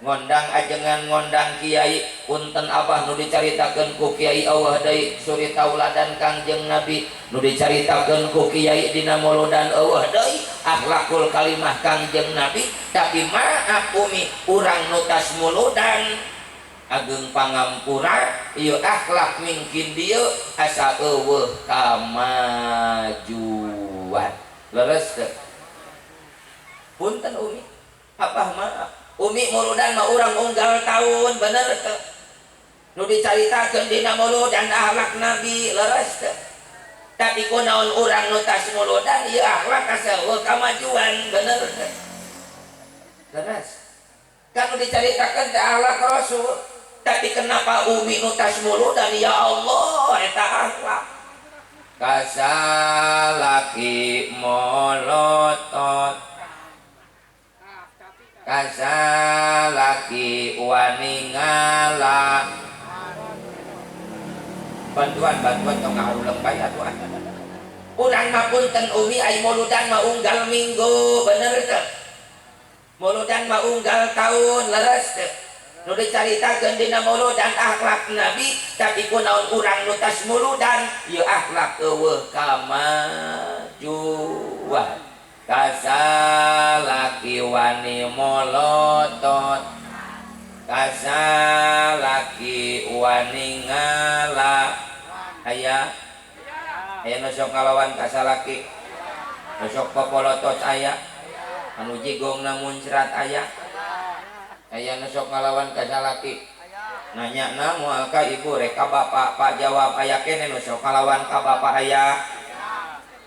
ngondang ajengan ngondang kiai punten abah nu dicaritakeun ku kiai eueuh deui suri tauladan Kangjeng Nabi nu dicaritakeun ku kiai dina muludan eueuh deui akhlakul kalimah Kangjeng Nabi tapi maaf umi urang nu tas muludan ageng pangampura ieu akhlak mungkin dieu asa eueuh kamajuan leres teu punten umi abah maaf umi muludan mah urang unggal tahun bener teu nu dicaritakeun dina muludan akhlak Nabi leres teu tapi kunaon urang nu tas muludan ieu akhlak asa eueuh kamajuan bener teu leres kan nu dicaritakeun teh akhlak Rasul tapi kenapa umi nu tas muludan ya Allah eta akhlak kasalaki molotot kasalaki waningala bantuan tong ngaruleung bae atuh urang mah punten umi ai muludan mah unggal minggu bener teu muludan mah unggal taun leres teu nu dicaritakeun dina muludan akhlak Nabi tapi kunaon urang nu tas muludan ieu akhlak eueuh kamajuan kasalaki wani molotot kasalaki wani ngala aya nu sok ngalawan kasalaki nu sok popolotot aya anu jigongna muncrat aya nu sok ngalawan kasalaki nanya na moal ka ibu rek ka bapak pak jawab aya kene nu sok ngalawan ka bapak aya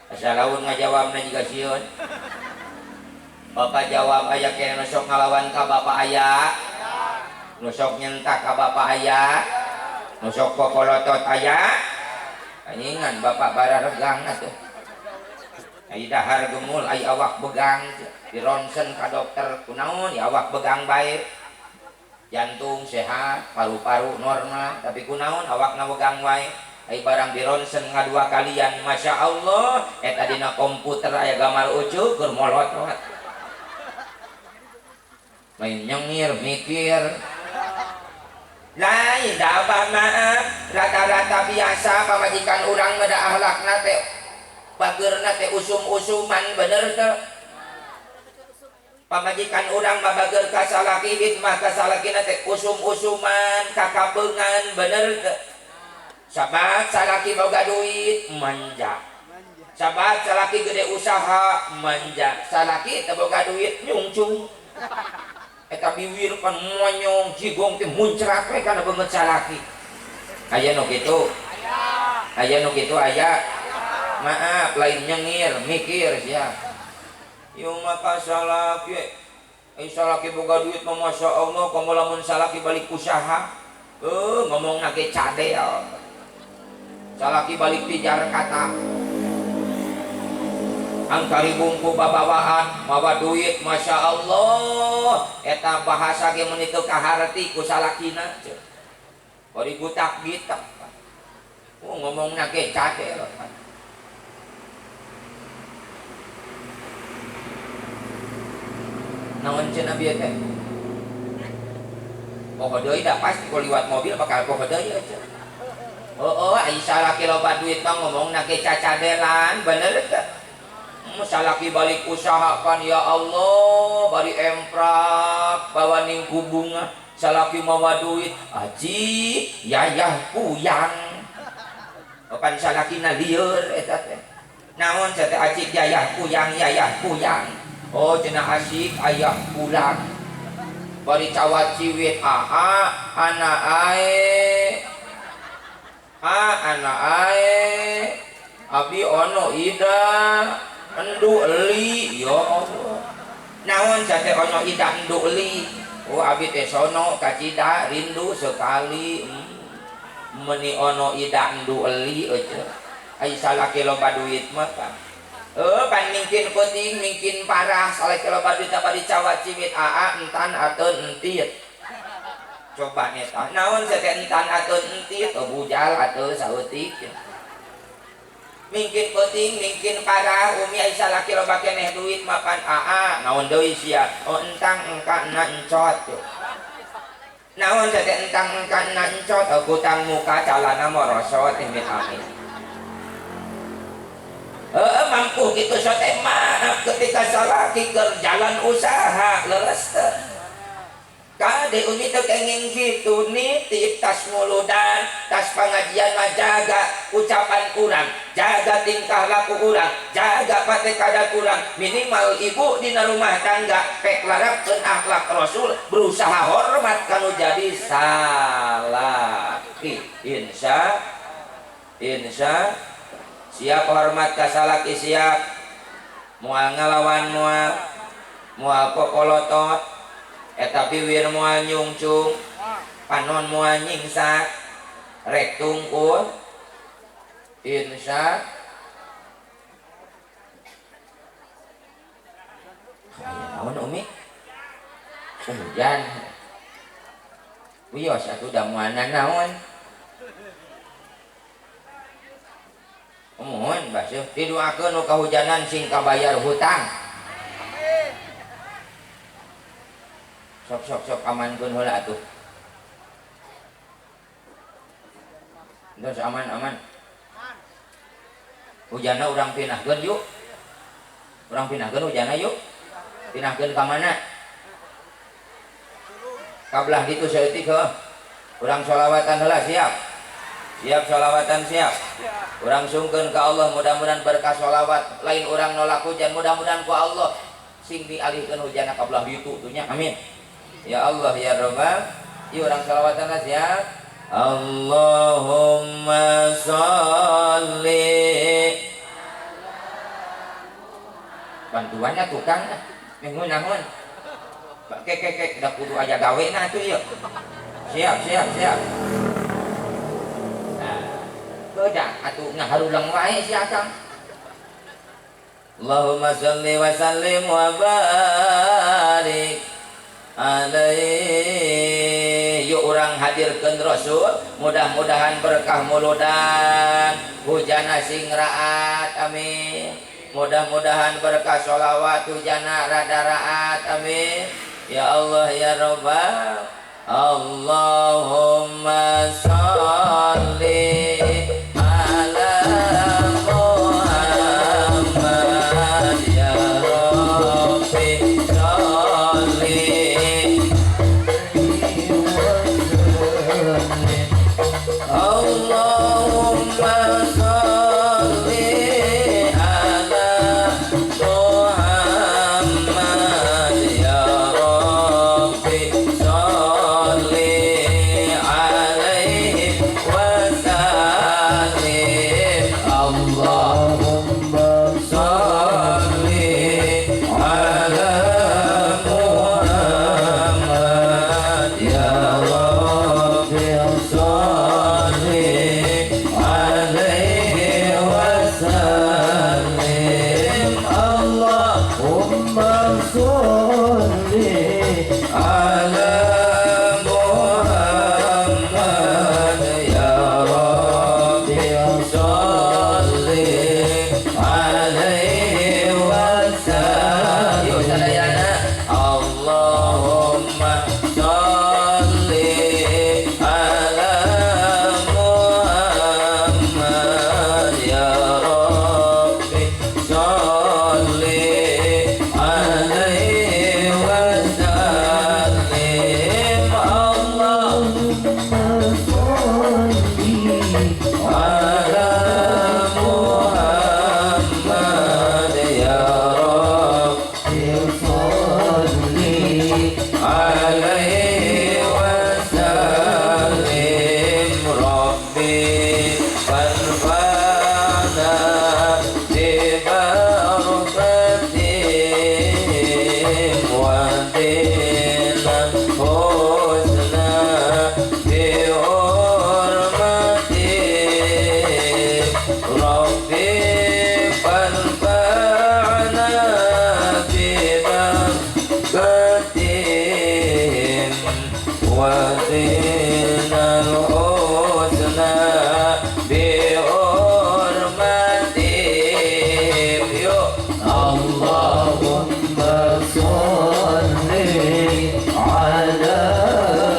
asa laun ngajawabna jiga sieun bapak jawab aya kene nu sok ngalawan ka bapak aya nu sok nyentak ka bapak aya nu sok popolotot aya anyingan bapak bararegang atuh ai dahar gemul ai awak begang di ronsen ka dokter kunaon ya awak begang bae jantung sehat paru-paru normal tapi kunaon awakna begang wae ai barang di ronsen ngadua kalian Masya Allah eta dina komputer aya gambar ucuk keur molot main nyengir mikir lain da apa maaf rata-rata biasa pamajikan urang meda akhlakna teh bageurna teh usum-usuman bener teh pamajikan urang mah bager ka salaki hidmah ka salakina teh usum-usuman kakabeungan bener teh sabat salaki boga duit manja sabat salaki gede usaha manja salaki teh boga duit nyungcung eta biwir pan monyong jigong teh muncrat we kana beungeut salaki aya nu kitu aya maaf lain nyengir mikir sia ieu mah ka salaki ai salaki boga duit mah Masya Allah komo lamun salaki balik usaha ngomongna ge cadel salaki balik pijar kata angkari bungku babawaan mawa duit Masya Allah eta bahasa ge mun itu kaharti ku salakina bari butak gitak ngomongna ge cadel naon cenah bieu teh poho deui da pasti ku liwat mobil bakal poho deui aja ai salaki loba duit mah ngomongna ge cacadelan bener teh salaki balik usaha kan ya Allah bari emprak bawa ning bunga salaki mawa duit aji yayah puyang pan salakina lieur eta teh naon teh aji yayah puyang oh cenah asik ayah pulang bari cawat ciwit anak ae abi ono ida endu eli ya Allah naon teh ono ida endu eli oh abi teh sono kacida rindu sekali meuni ono ida endu eli eueuh ai salaki loba duit mah pan mungkin penting mungkin parah salaki loba duit bari cawat ciwit entan ateun entit coba eta naon teh entan ateun entit bujal atuh saeutik mungkin penting mungkin parah umi ai salaki loba keneh duit makan naon deui sia entang engkana encot naon teh entang kana encot kutang muka calana morosot amin amin. Mampu gitu sote maaf ketika salaki keur jalan usaha leres teh. Kade umi teh kenging kitu nitip tas muludan, tas pengajian mah jaga ucapan kurang, jaga tingkah laku kurang, jaga pate kada kurang, minimal ibu dina rumah tangga pek larapkeun akhlak Rasul, berusaha hormat kanu jadi salaki. Insya siap hormat ka salaki siap. Moal ngalawan moal popolotot eta biwir moal nyungcung, panon moal nyingsak, rek tungkul. Insya naon umi? Hujan. Wios atuh da moal naon? Mohon basuh didoakeun nu kahujanan sing kabayar hutang. Sok amankeun heula atuh. Terus aman. Hujanna urang pinahkeun yuk. Urang pinahkeun hujanna yuk. Pinahkeun ka mana? Kabelah ditu saeutik heuh. Urang sholawatan heula siap. Siap sholawatan siap. Urang sungkeun ka Allah mudah-mudahan berkah sholawat. Lain urang nolak hujan mudah-mudahan ku Allah sing dialihkeun hujanna ka belah ditu tuh nya. Amin. Ya Allah ya Rabbal. Ieu urang sholawatan siap. Allahumma sholli. Bantuannya tukang minggu naon. Kek da kudu aja gawena atuh ieu. Siap. Beda atuh ngaharulang wae si akang. Allahumma shalli wa sallim wa barik alaihi. Yuk urang hadirkeun Rasul, mudah-mudahan berkah muludan, hujana sing raat amin. Mudah-mudahan berkah sholawat hujana rada raat amin. Ya Allah ya Rabbal. Allahumma sholli Allahumma sholli ala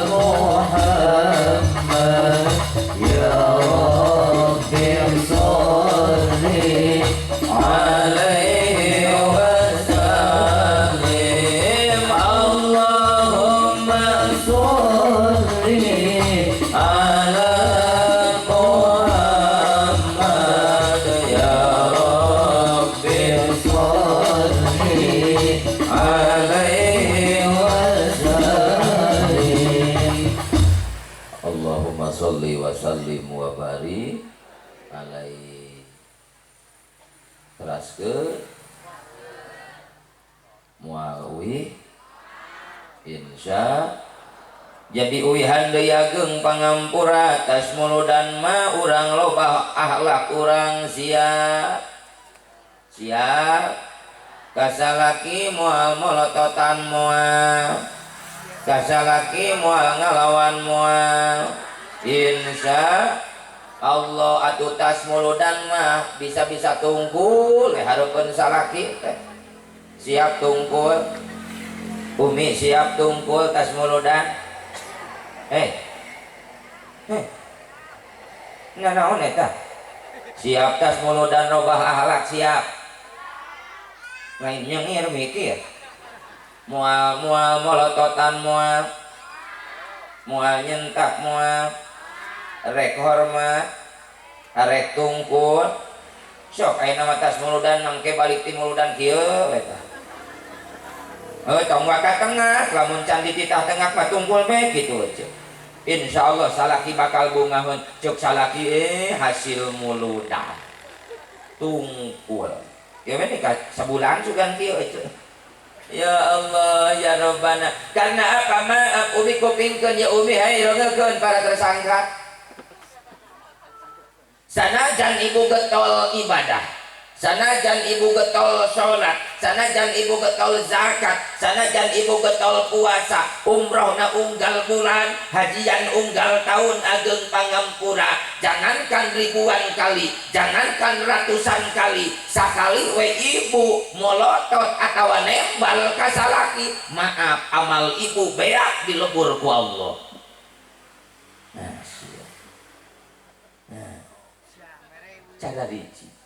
Muhammad. sallim wa barik alaihi. Teraskeun moal uih insya jadi uihan deui ageng pangampura tas muludan mah urang loba akhlak urang siap kasalaki moal molototan moal kasalaki moal ngalawan moal insya Allah atuh tas muludan mah bisa-bisa tungkul hareupeun salaki teh siap tungkul Umi siap tungkul tas muludan naon eta siap tas muludan robah akhlak siap lain nyengir mikir moal molototan moal nyentak moal rek hormat arek tungkul sok ayeuna mah tas muludan mangke balik ti muludan kieu eta tong ka tengah lamun can di titah tengah mah tungkul bae kitu aja insyaallah salaki bakal bungaheun cuk salaki hasil muludan tungkul ya we ka sabulan sugan kieu aja ya Allah ya Rabbana karena apa maaf umi kupingkeun ya umi hai rongekeun para tersangka sanajan ibu getol ibadah sanajan ibu getol sholat sanajan ibu getol zakat sanajan ibu getol puasa umrohna unggal bulan hajian unggal tahun ageng pangampura jangankan ribuan kali jangankan ratusan kali sakali we ibu molotot atau nembal kasalaki maaf amal ibu beak dilebur ku Allah cara riji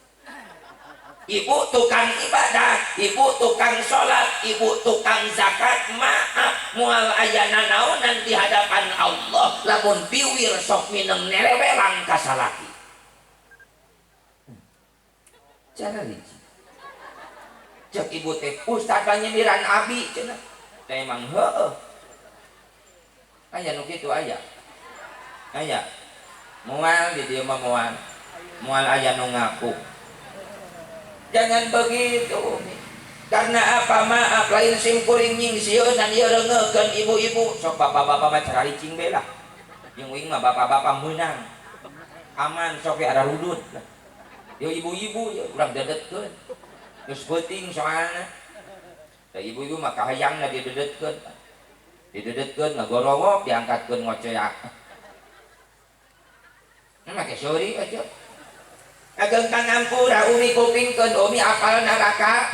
ibu tukang ibadah, ibu tukang sholat, ibu tukang zakat, maaf mual ayana naonan di hadapan Allah lamun piwir sok mineng nerewelang kasalaki cara riji cek ibu teh ustad nyindiran abi cenah teh emang heueuh aya nu kitu aya moal di dieu mah moal aya nu ngaku jangan begitu karena apa maaf lain simkuring nyingsieunan dan ieu reungekeun ibu-ibu sok bapak-bapak mah cara ricing bae lah jeung uing mah bapak-bapak meunang aman sok we ada rudut ieu ibu-ibu ya urang dedetkeun geus peuting soalna da ibu-ibu mah kahayangna didedetkeun ngagorowok diangkatkeun ngoceak make sorry aja ageng pangampura umi kupingkeun umi apal neraka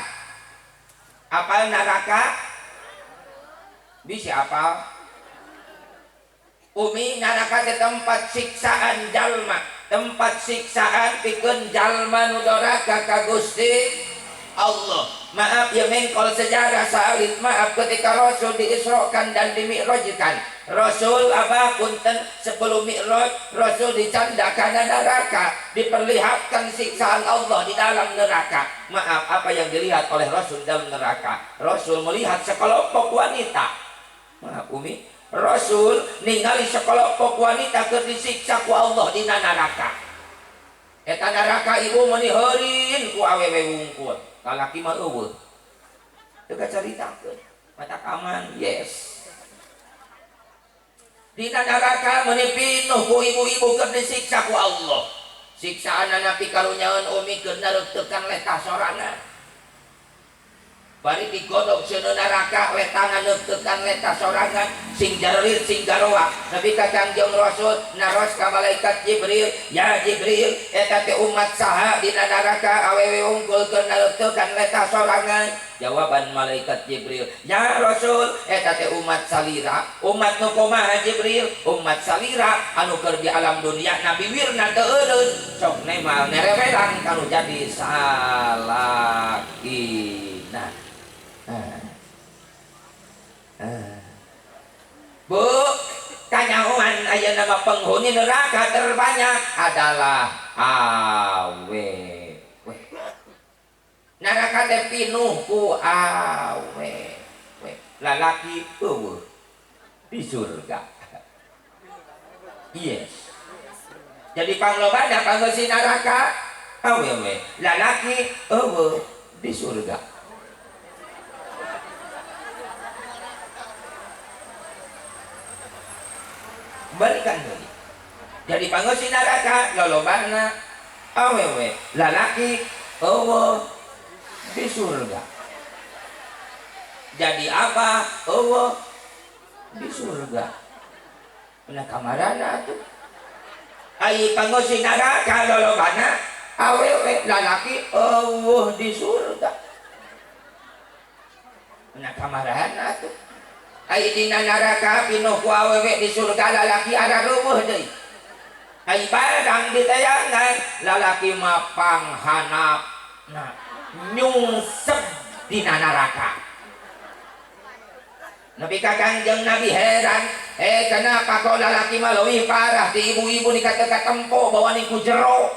bisa apal umi neraka ke tempat siksaan jalma tempat siksaan pikeun jalma nu doraka ka Gusti Allah maaf ya mengkol sejarah salib maaf ketika Rasul diisrokan dan dimi'rajkan Rasul abah punten sebelum mi'raj Rasul dicandakan neraka diperlihatkan siksaan Allah di dalam neraka maaf apa yang dilihat oleh Rasul dalam neraka Rasul melihat sekelompok wanita maaf umi Rasul ningali sekelompok wanita keur disiksa ku Allah di neraka eta neraka ibu meuni heureun ku awewe wungkul kalaki mah eueuh teu kacaritakeun mata aman yes dina neraka meuni pinuh ku ibu-ibu keur disiksa ku Allah siksaanna pikarunyaeun umi keur nareutekan letah sorangan bari digodog seuneu neraka letana neutekan letah sorangan sing jarir sing garoa nepi ka Kangjeng Rasul naros ka malaikat Jibril ya Jibril eta teh umat saha dina neraka awewe unggul keur nareutekan letah sorangan jawaban malaikat Jibril ya Rasul eta teh umat salira umat nu kumaha Jibril umat salira anu keur di alam dunia nabi wirna teu eureun sok nemal nerewelang kanu jadi salakina Bu kanyawan aya nama penghuni neraka terbanyak adalah awewe neraka teh pinuh ku awewe lalaki eueuh di surga yes jadi panglobana panggeusi neraka awewe lalaki eueuh di surga. Balikan deui jadi panggeusi neraka lolobana awewe lalaki eueuh di surga. Jadi apa eueuh di surga. Nah kamarana tuh ai panggeusi neraka lolobana awewe lalaki eueuh di surga. Nah kamarana tuh ai dina neraka pinuh ku awewe di surga lalaki ada reueuh deui. Ai barang ditayangan lalaki mah panghanap nah nyungsep dina neraka. Nabi Kangjeng Nabi heran, kenapa kau lalaki mah leuwih parah ti ibu-ibu dikatakan tempo bawa niku jero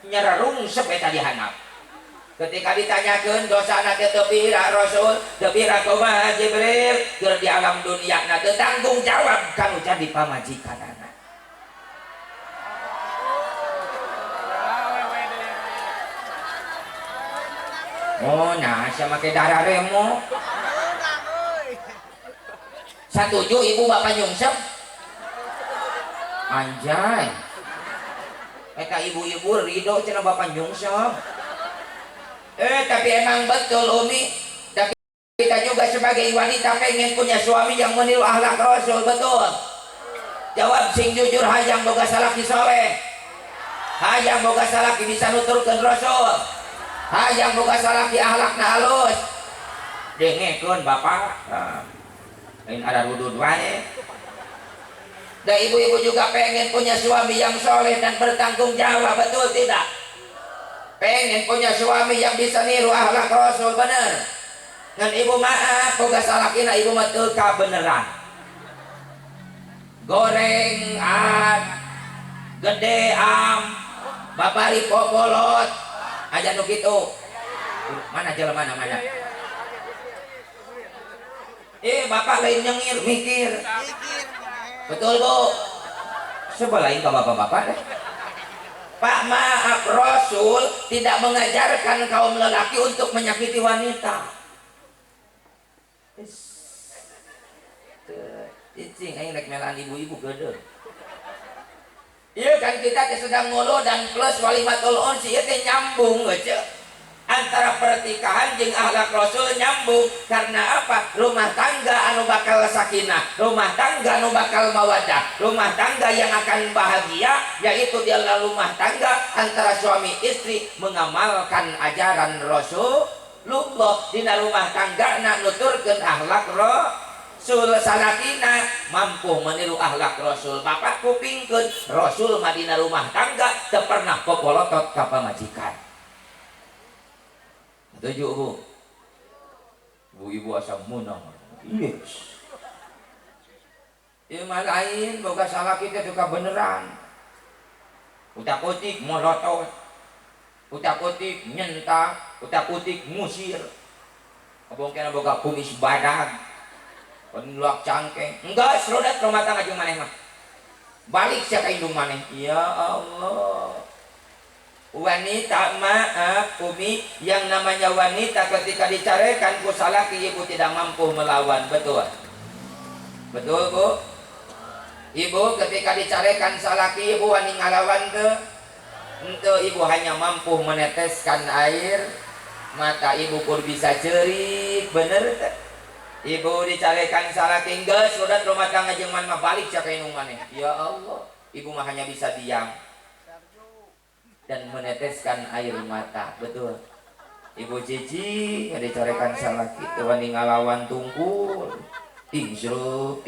nyerarungsep eta dihanap. Ketika ditanyakeun dosana teh teu pira Rasul, teu pira kumaha Jibril, keur di alam dunia na teu tanggung jawab kanu jadi pamajikanana. Oh nah, saya make darah remo. Satuju ibu bapak nyungsep. Anjay. Eta ibu-ibu ridho cenah bapak nyungsep. Tapi emang betul Umi. Tapi kita juga sebagai wanita pengen punya suami yang meniru akhlak Rasul, betul? Jawab sing jujur, hayang boga salaki soleh. Hayang boga salaki bisa nuturkeun Rasul. Hayang boga salaki akhlakna halus. Dengekeun bapak. Lain ada rudud wae. Dan ibu-ibu juga pengen punya suami yang soleh dan bertanggung jawab, betul tidak? Pengen punya suami yang bisa niru akhlak Rasul, bener? Ngan ibu maaf, boga salakina ibu mah teu kabeneran. Goreng gede babari popolot aja nu kitu. Mana jelema mana? Bapak lain nyengir mikir. Betul Bu. Sebelain ke bapak-bapak deh. Pak maaf, Rasul tidak mengajarkan kaum lelaki untuk menyakiti wanita. Cicing aing rek melan ibu-ibu gede. Iya kan kita sedang ngolo dan plus walimatul unsi ieu teh nyambung aja. Antara pertikahan jeung akhlak Rasul nyambung. Karena apa? Rumah tangga anu bakal sakinah, rumah tangga anu bakal mawadah, rumah tangga yang akan bahagia, yaitu di dalam rumah tangga antara suami istri mengamalkan ajaran Rasulullah. Dina rumah tangga nak nuturkeun akhlak Rasul. Salakina mampu meniru akhlak Rasul. Bapak kupingkeun Rasul mah dina rumah tangga teu pernah popolotot ka pamajikan. Setuju Bu? Bu-ibu asam munang. Yes. Ieu mah lain boga salaki teh teu beneran. Utak-utik molotot. Utak-utik nyentak, utak-utik ngusir. Abongkeun boga kumis badag. Penluak cangkeng. Enggak, serodat rumah tangga jeung maneh mah. Balik sia ka indung maneh. Ya Allah. Wanita maaf Umi, yang namanya wanita ketika dicarekan ku salaki ibu tidak mampu melawan, betul? Betul Bu? Ibu ketika dicarekan salaki ibu wani ngalawan ke? Ente ibu hanya mampu meneteskan air mata ibu pun bisa cerik, bener tak? Ibu dicarekan salaki geus sudah rumah tangga jeung mah balik sia ka indung maneh. Ya Allah, ibu mah hanya bisa diam dan meneteskan air mata, betul? Ibu Cici dicorekan salah kita wani ngalawan tungkul tingsruk.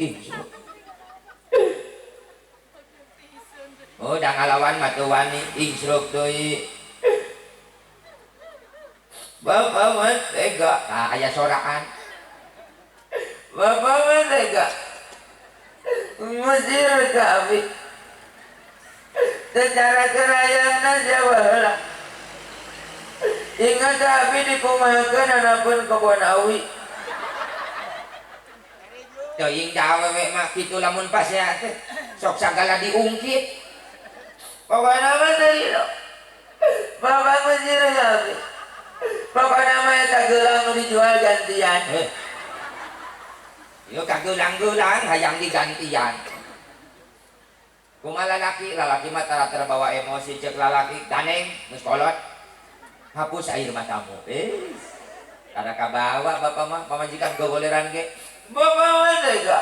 Oh dah ngalawan matu wani tingsruk deui. Bapak mah tega, aya sorakan. Bapak mah tega. Mesir kami secara kerayana Jawa. Ingat tapi dikumahakeun anapun kebon awi. Teuing Jawa we mah kitu lamun pas ya teh sok sagala diungkit. pokoknya mah tadi lo bapak mesti rapi pokoknya mah eta gelang nu dijual gantian yuk kagelang-gelang hayang digantian kumaha lalaki mah tara terbawa emosi cek lalaki ganeng geus kolot hapus air matamu ada kabawa bapak mah pamajikan gogoleran ge bapak mah tega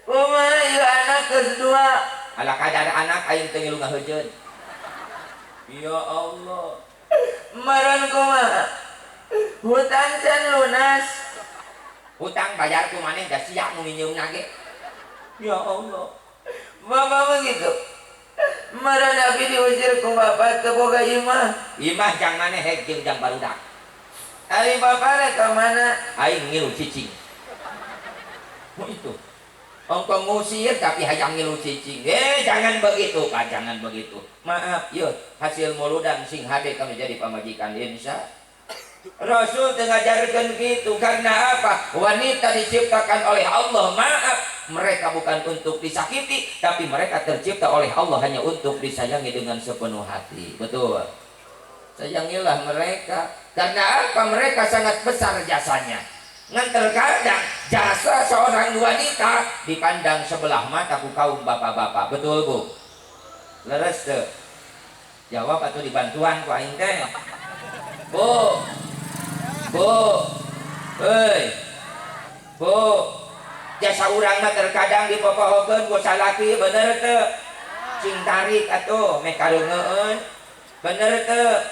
kumaha ieu anak kedua ala kadar anak aing teu ngilu ngahejeun ya Allah meureun kumaha hutang can lunas hutang bayar ku maneh da siap nu nginyeungna ge ya Allah bapak begitu meureun abi diusir ku bapak teu boga imah jang maneh hek jeung jang barudak ari bapak rek ka mana aing ngilu cicing itu ongkong ngusir tapi hayang ngilu cicing jangan begitu Pak jangan begitu maaf yuk hasil muludan sing hade kami jadi pamajikan insya Rasul ngajarkan gitu karena apa wanita diciptakan oleh Allah maaf mereka bukan untuk disakiti tapi mereka tercipta oleh Allah hanya untuk disayangi dengan sepenuh hati betul sayangilah mereka karena apa mereka sangat besar jasanya ngan terkadang jasa seorang wanita dipandang sebelah mata ku kaum bapak-bapak betul Bu leres tuh jawab atau dibantuan ku aing teh Bu hei Bu jasa urang mah terkadang dipopohokeun ku salaki bener teu cing tarik atuh meh kareungeun bener teu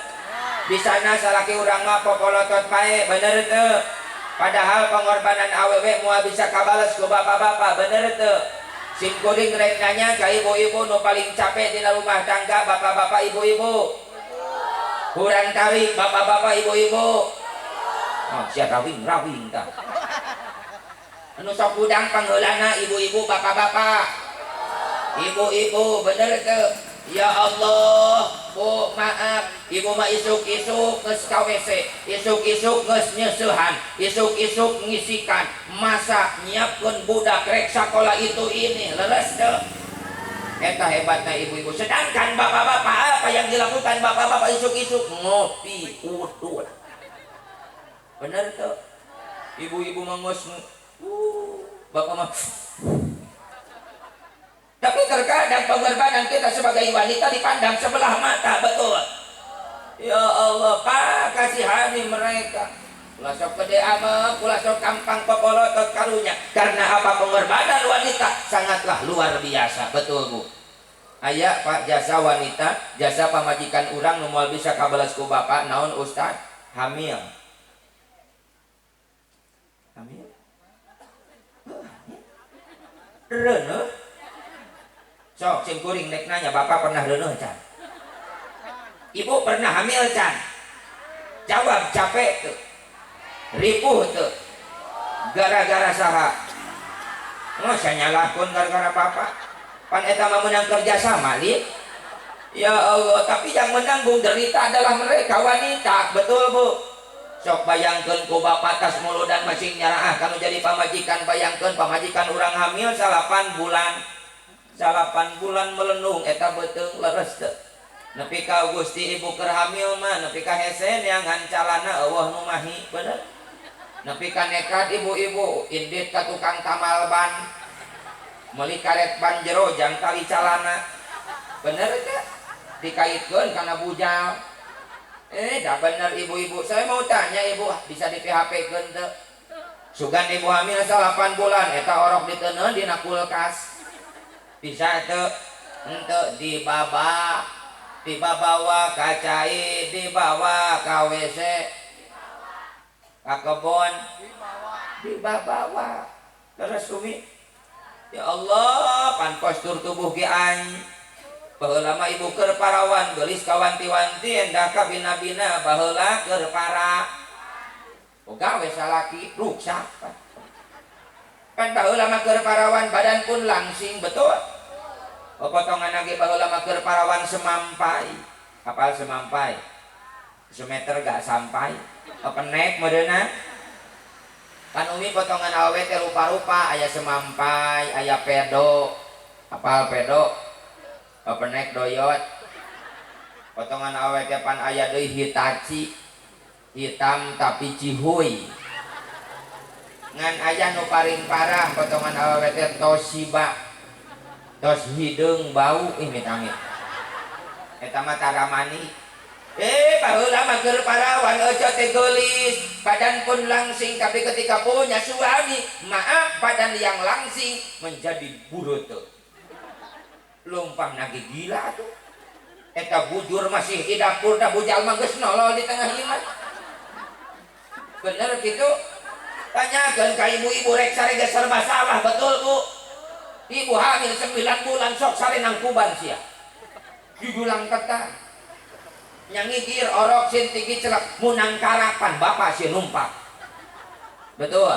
di sana salaki urang mah popolotot bae bener teu padahal pengorbanan awewe moal bisa kabales ku bapak-bapak bener teu sim kuring rek nanya ka ibu-ibu nu paling capek dina rumah tangga bapak-bapak ibu-ibu kurang tarik bapak-bapak ibu-ibu oh sia rawing tah anu sok udang pangheulana ibu-ibu bapak-bapak ibu-ibu bener teu ya Allah Bu maaf ibu mah isuk-isuk geus ka WC isuk-isuk geus nyeusuhan isuk-isuk ngisikan masak nyiapkeun budak rek sakola itu ini leres teu eta hebatna ibu-ibu sedangkan bapak-bapak apa yang dilakukan bapak-bapak isuk-isuk ngopi udud bener teu ibu-ibu mah geus bapak mah tapi terkadang pengorbanan kita sebagai wanita dipandang sebelah mata betul ya Allah Pak kasihani mereka kula sok gede ama kula sok gampang popolotot karunya karena apa pengorbanan wanita sangatlah luar biasa betul Bu aya Pak jasa wanita jasa pamajikan urang nu moal bisa kabalas ku bapak naon Ustad hamil reuneuh sok sing kuring nek nanya bapak pernah reuneuh can ibu pernah hamil can jawab capek tuh ripuh tuh gara-gara saha masa nyalahkeun gara-gara bapak pan eta mah menang kerja sama li ya Allah tapi yang menanggung derita adalah mereka wanita betul Bu sok bayangkeun ku bapak tas muludan masing nyaraah kanu jadi pamajikan bayangkeun pamajikan urang hamil 8 bulan melenung eta beuteung leres teu nepi ka Gusti ibu keur hamil mah nepi ka hese neangan calana eueuh nu mahi bener nepi ka nekat ibu-ibu indit ka tukang tamal ban meuli karet ban jero jang tali calana bener teh dikaitkeun kana bujal dah bener ibu-ibu saya mau tanya ibu bisa di PHP-keun teu sugan ibu hamil 8 bulan eta orok diteuneun dina kulkas bisa teu henteu dibawa ka cai dibawa ka WC ka kebon dibawa terus umi ya Allah pan postur tubuh ge aing baheula mah ibu keur parawan geulis kawanti-wanti endah ka bina-bina baheula keur para boga we salaki ruksak kan baheula mah keur parawan badan pun langsing betul potongan lagi baheula mah keur parawan semampai kapal semampai semeter gak sampai penek modeuna kan umi potongan awewe teh rupa-rupa aya semampai aya pedo kapal pedo Openek doyot potongan awet pan aya deui Hitachi hitam tapi cihuy ngan aya nu paling parah potongan awet Toshiba tos hideung bau amit-amit eta mah taramani baheula mah keur parawan ojo teh geulis badan pun langsing tapi ketika punya suami maaf badan yang langsing menjadi burutu lumpang nage gila tuh eta bujur masih di dapur da bujal mah geus nolol di tengah iman bener gitu tanyakeun ka ibu-ibu rek sare geus serba salah betul Bu ibu hamil 9 bulan sok sare nang kuban sia didulang ketah nyangigir orok sin tinggi celak munang karapan bapak si numpak betul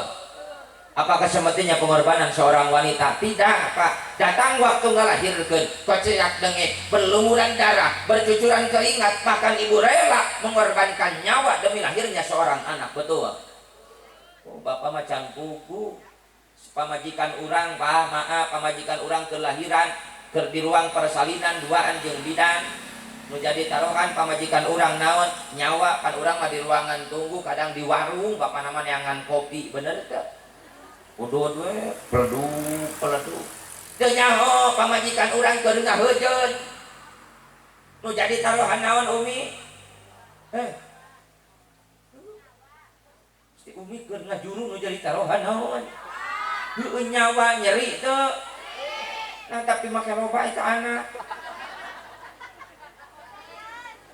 apakah semestinya pengorbanan seorang wanita tidak Pak datang waktu ngelahirkan kocek dengek berlumuran darah bercucuran keringat bahkan ibu rela mengorbankan nyawa demi lahirnya seorang anak betul bapak macam kuku pamajikan urang Pak maaf pamajikan urang kelahiran keur di ruang persalinan duaan jeung bidan nu jadi taruhan pamajikan urang naon nyawa kan urang mah di ruangan tunggu kadang di warung bapak nama neangan kopi bener teh udud we peleduk teu nyaho pamajikan urang keur ngaheujeun nu jadi taruhan naon Umi si Umi keur ngajuru nu jadi taruhan naon nyawa nyeri tuh nah tapi make loba itu anak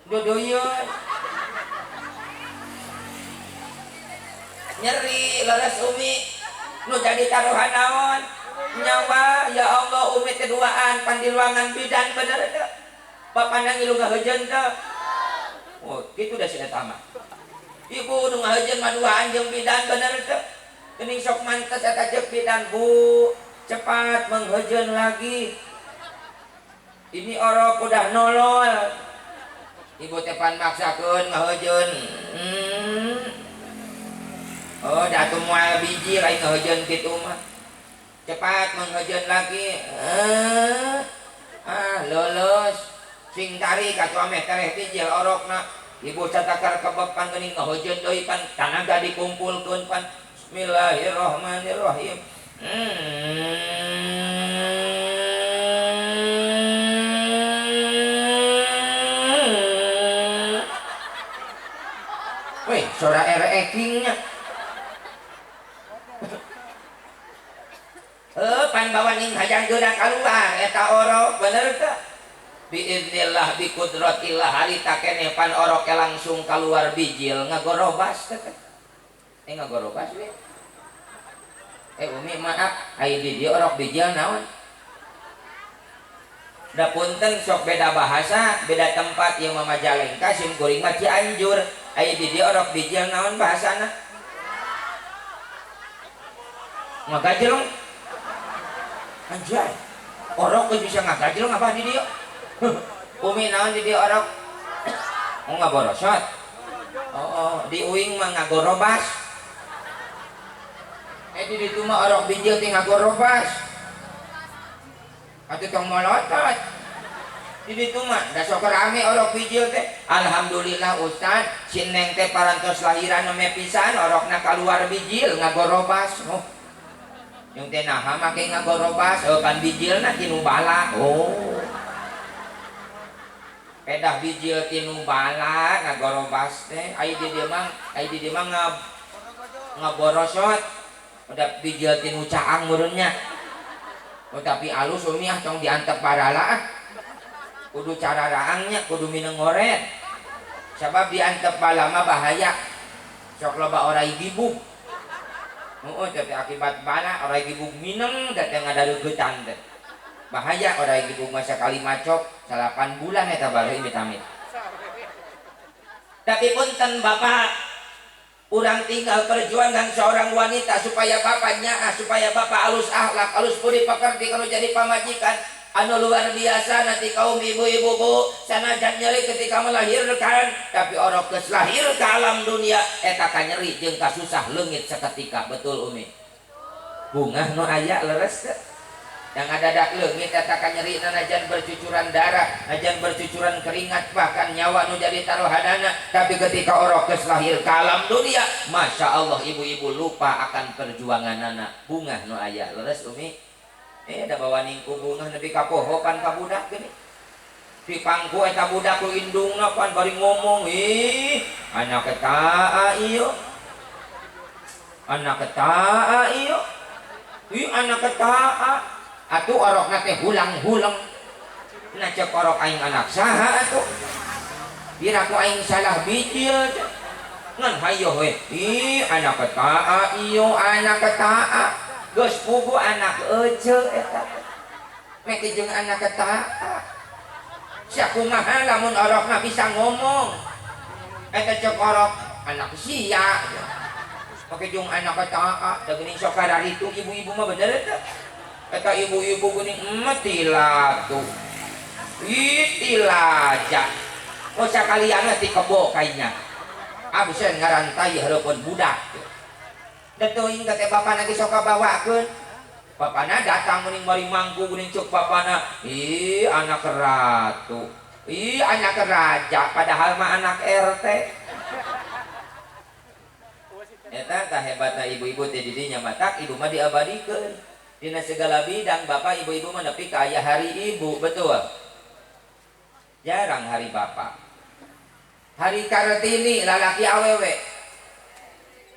dodoyeun nyeri leres Umi nu jadi taruhan naon nyawa ya Allah Umi teh duaan pan di ruangan bidan bener teh papandang ilu ngaheujeun teh oh kitu da si eta mah ibu nu ngaheujeun mah duaan jeung bidan bener teh geuning sok mantes eta jeung bidan Bu cepat mengheujeun lagi ini orok udah nolol ibu tepan maksakeun ngaheujeun oh datu moal biji lain ngaheujeun kitu mah cepat mengheujeun lagi lolos sing tari ka suame tereh bijil orokna ibu catakar kebepan geuning ngaheujeun deui pan tanaga dikumpulkeun pan bismillahirrahmanirrahim weh suara erekingnya pan bawa ning hajang geuna kaluar eta orok bener teh biiznillah biqudratillah harita keneh pan orok langsung keluar bijil ngagorobas teh ngagorobas we Umi maaf ai di dieu orok bijil naon da punten sok beda bahasa beda tempat yang Majalengka sim kuring mah Cianjur ai di dieu orok bijil naon bahasana ngagajlong anjay orok geus bisa ngagajlong apa di dieu Umi naon di dieu orok ngaborosot di uing mah ngagorobas di ditu mah orok bijil teh ngagorobas atuh tong molotot di ditu mah da sok rame orok bijil teh alhamdulillah Ustad si Neng teh parantos lahiran neme pisan orokna keluar bijil ngagorobas yung teh naha make ngagorobas kan bijilna tinu bala pedah bijil tinu bala ngagorobas teh ai di dieu mah ngaborosot udah bijil tinu caang meureunnya tapi alus Umi tong diantep barala kudu cara raangnya kudu mineng ngoret sabab diantep bala mah bahaya sok loba orai gibug tapi akibat bala orai gibug mineng datang ngadareugetan teh bahaya orai gibug mah sakali macok 8 bulan eta baru amit-amit tapi punten Bapak urang tinggal perjuangan seorang wanita supaya bapaknya supaya bapak alus akhlak alus budi pekerti kalau jadi pamajikan anu luar biasa nanti kaum ibu-ibu Bu sanajan nyeri ketika melahirkan tapi orok geus lahir ke alam dunia eta ka nyeri jeung ka susah leungit saketika betul Umi bunga nu aya leres teh yang ada dak leungit eta ka nyeri najan bercucuran darah, najan bercucuran keringat, bahkan nyawa nu jadi taruhanana, tapi ketika orok geus lahir ka alam dunia, masya Allah ibu-ibu lupa akan perjuangan anak. Bunga nu aya leres umi da bawa ningku bunga nepi ka poho pan ka budak gini di pangku eta budak ku indungna pan bari ngomong, ih anak eta ieu anak eta ieu ih anak eta atuh orokna teh hulang-hulang. Nah cek orok aing anak saha atuh diraku aing salah biji ngan hayo we ih anak eta ieu anak eta geus pugu anak ece eta mek jeung anak eta sia kumaha lamun orokna bisa ngomong eta cek orok anak sia pake jeung anak eta da geuning sok kararitung ibu-ibu mah bener eta eta ibu-ibu geuning tilatu tilaja oh sakaliana ti kebo kainya absen ngarantai hareupeun budak da teuing teh bapana ge sok kabawakeun bapana datang meuning bari mangku geuning cuk bapana ih anak ratu ih anak raja padahal mah anak RT eta tah hebatna ibu-ibu teh di dinya matak ibu mah diabadikeun dina segala bidang. Bapak ibu-ibu mah nepi ka aya hari ibu, betul? Jarang hari bapak. Hari Kartini lalaki awewe.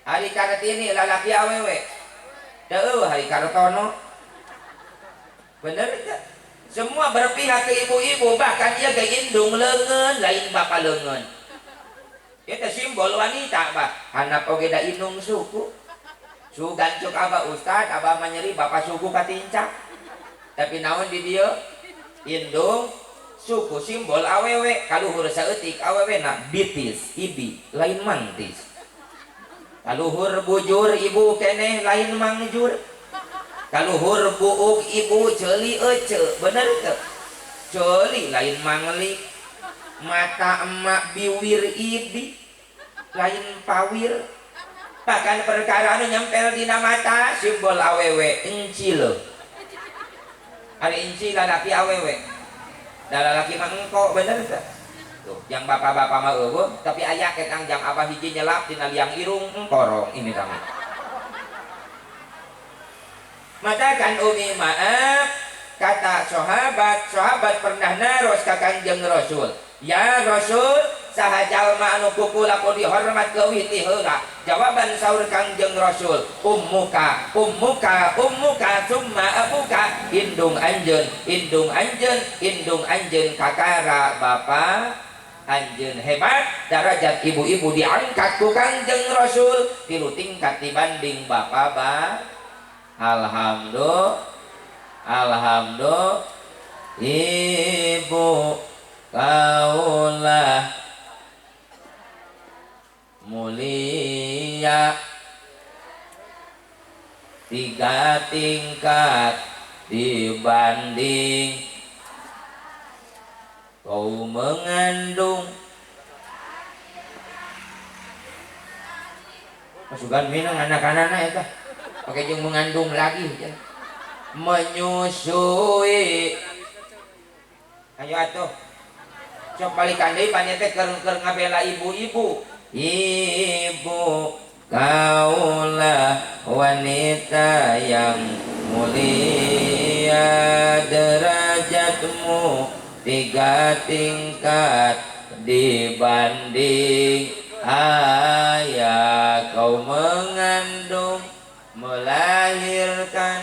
Hari Kartini lalaki awewe. Deuh hari Kartono. Bener enggak? Semua berpihak ke ibu-ibu, bahkan ia ge indung leungeun lain bapak leungeun. Eta simbol wanita, Pak. Anak oge da indung suku. Sugan cuk abah ustad, abah manyeri bapak suku katincak. Tapi naon di dieu? Indung suku simbol awewe, kaluhur saeutik awewe na bitis, ibi, lain mantis. Kaluhur bujur ibu keneh lain mangjur. Kaluhur buuk ibu ceuli ece, bener teu? Ceuli lain manglik. Mata emak biwir ibi, lain pawir. Bahkan perkara anu nyempel dina mata simbol awewe encil. Ari encil lalaki awewe. Da lalaki mah engko bener teh. Tuh, yang bapak-bapak mah eueuh, tapi aya ketang jang abah hiji nyelap dina liang irung engkorong ini kami. Matakan umi maaf kata sahabat pernah naros ka Kanjeng Rasul. Ya Rasul, saha jalma anu kuku laku dihormat leuwih ti heula. Jawaban saur Kangjeng Rasul, ummuka summa abuka. Indung anjeun kakara bapa anjeun. Hebat darajat ibu-ibu diangkat ku Kangjeng Rasul 3 tingkat dibanding bapa alhamdulillah ibu kaulah mulia 3 tingkat dibanding kau mengandung. Masukan minang anak-anak eta pakai jeung mengandung lagi ya. Menyusui. Ayo atuh sok balikan deui pan teh keur ngabela ibu-ibu. Ibu kaulah wanita yang mulia, derajatmu 3 tingkat dibanding ayah kau mengandung melahirkan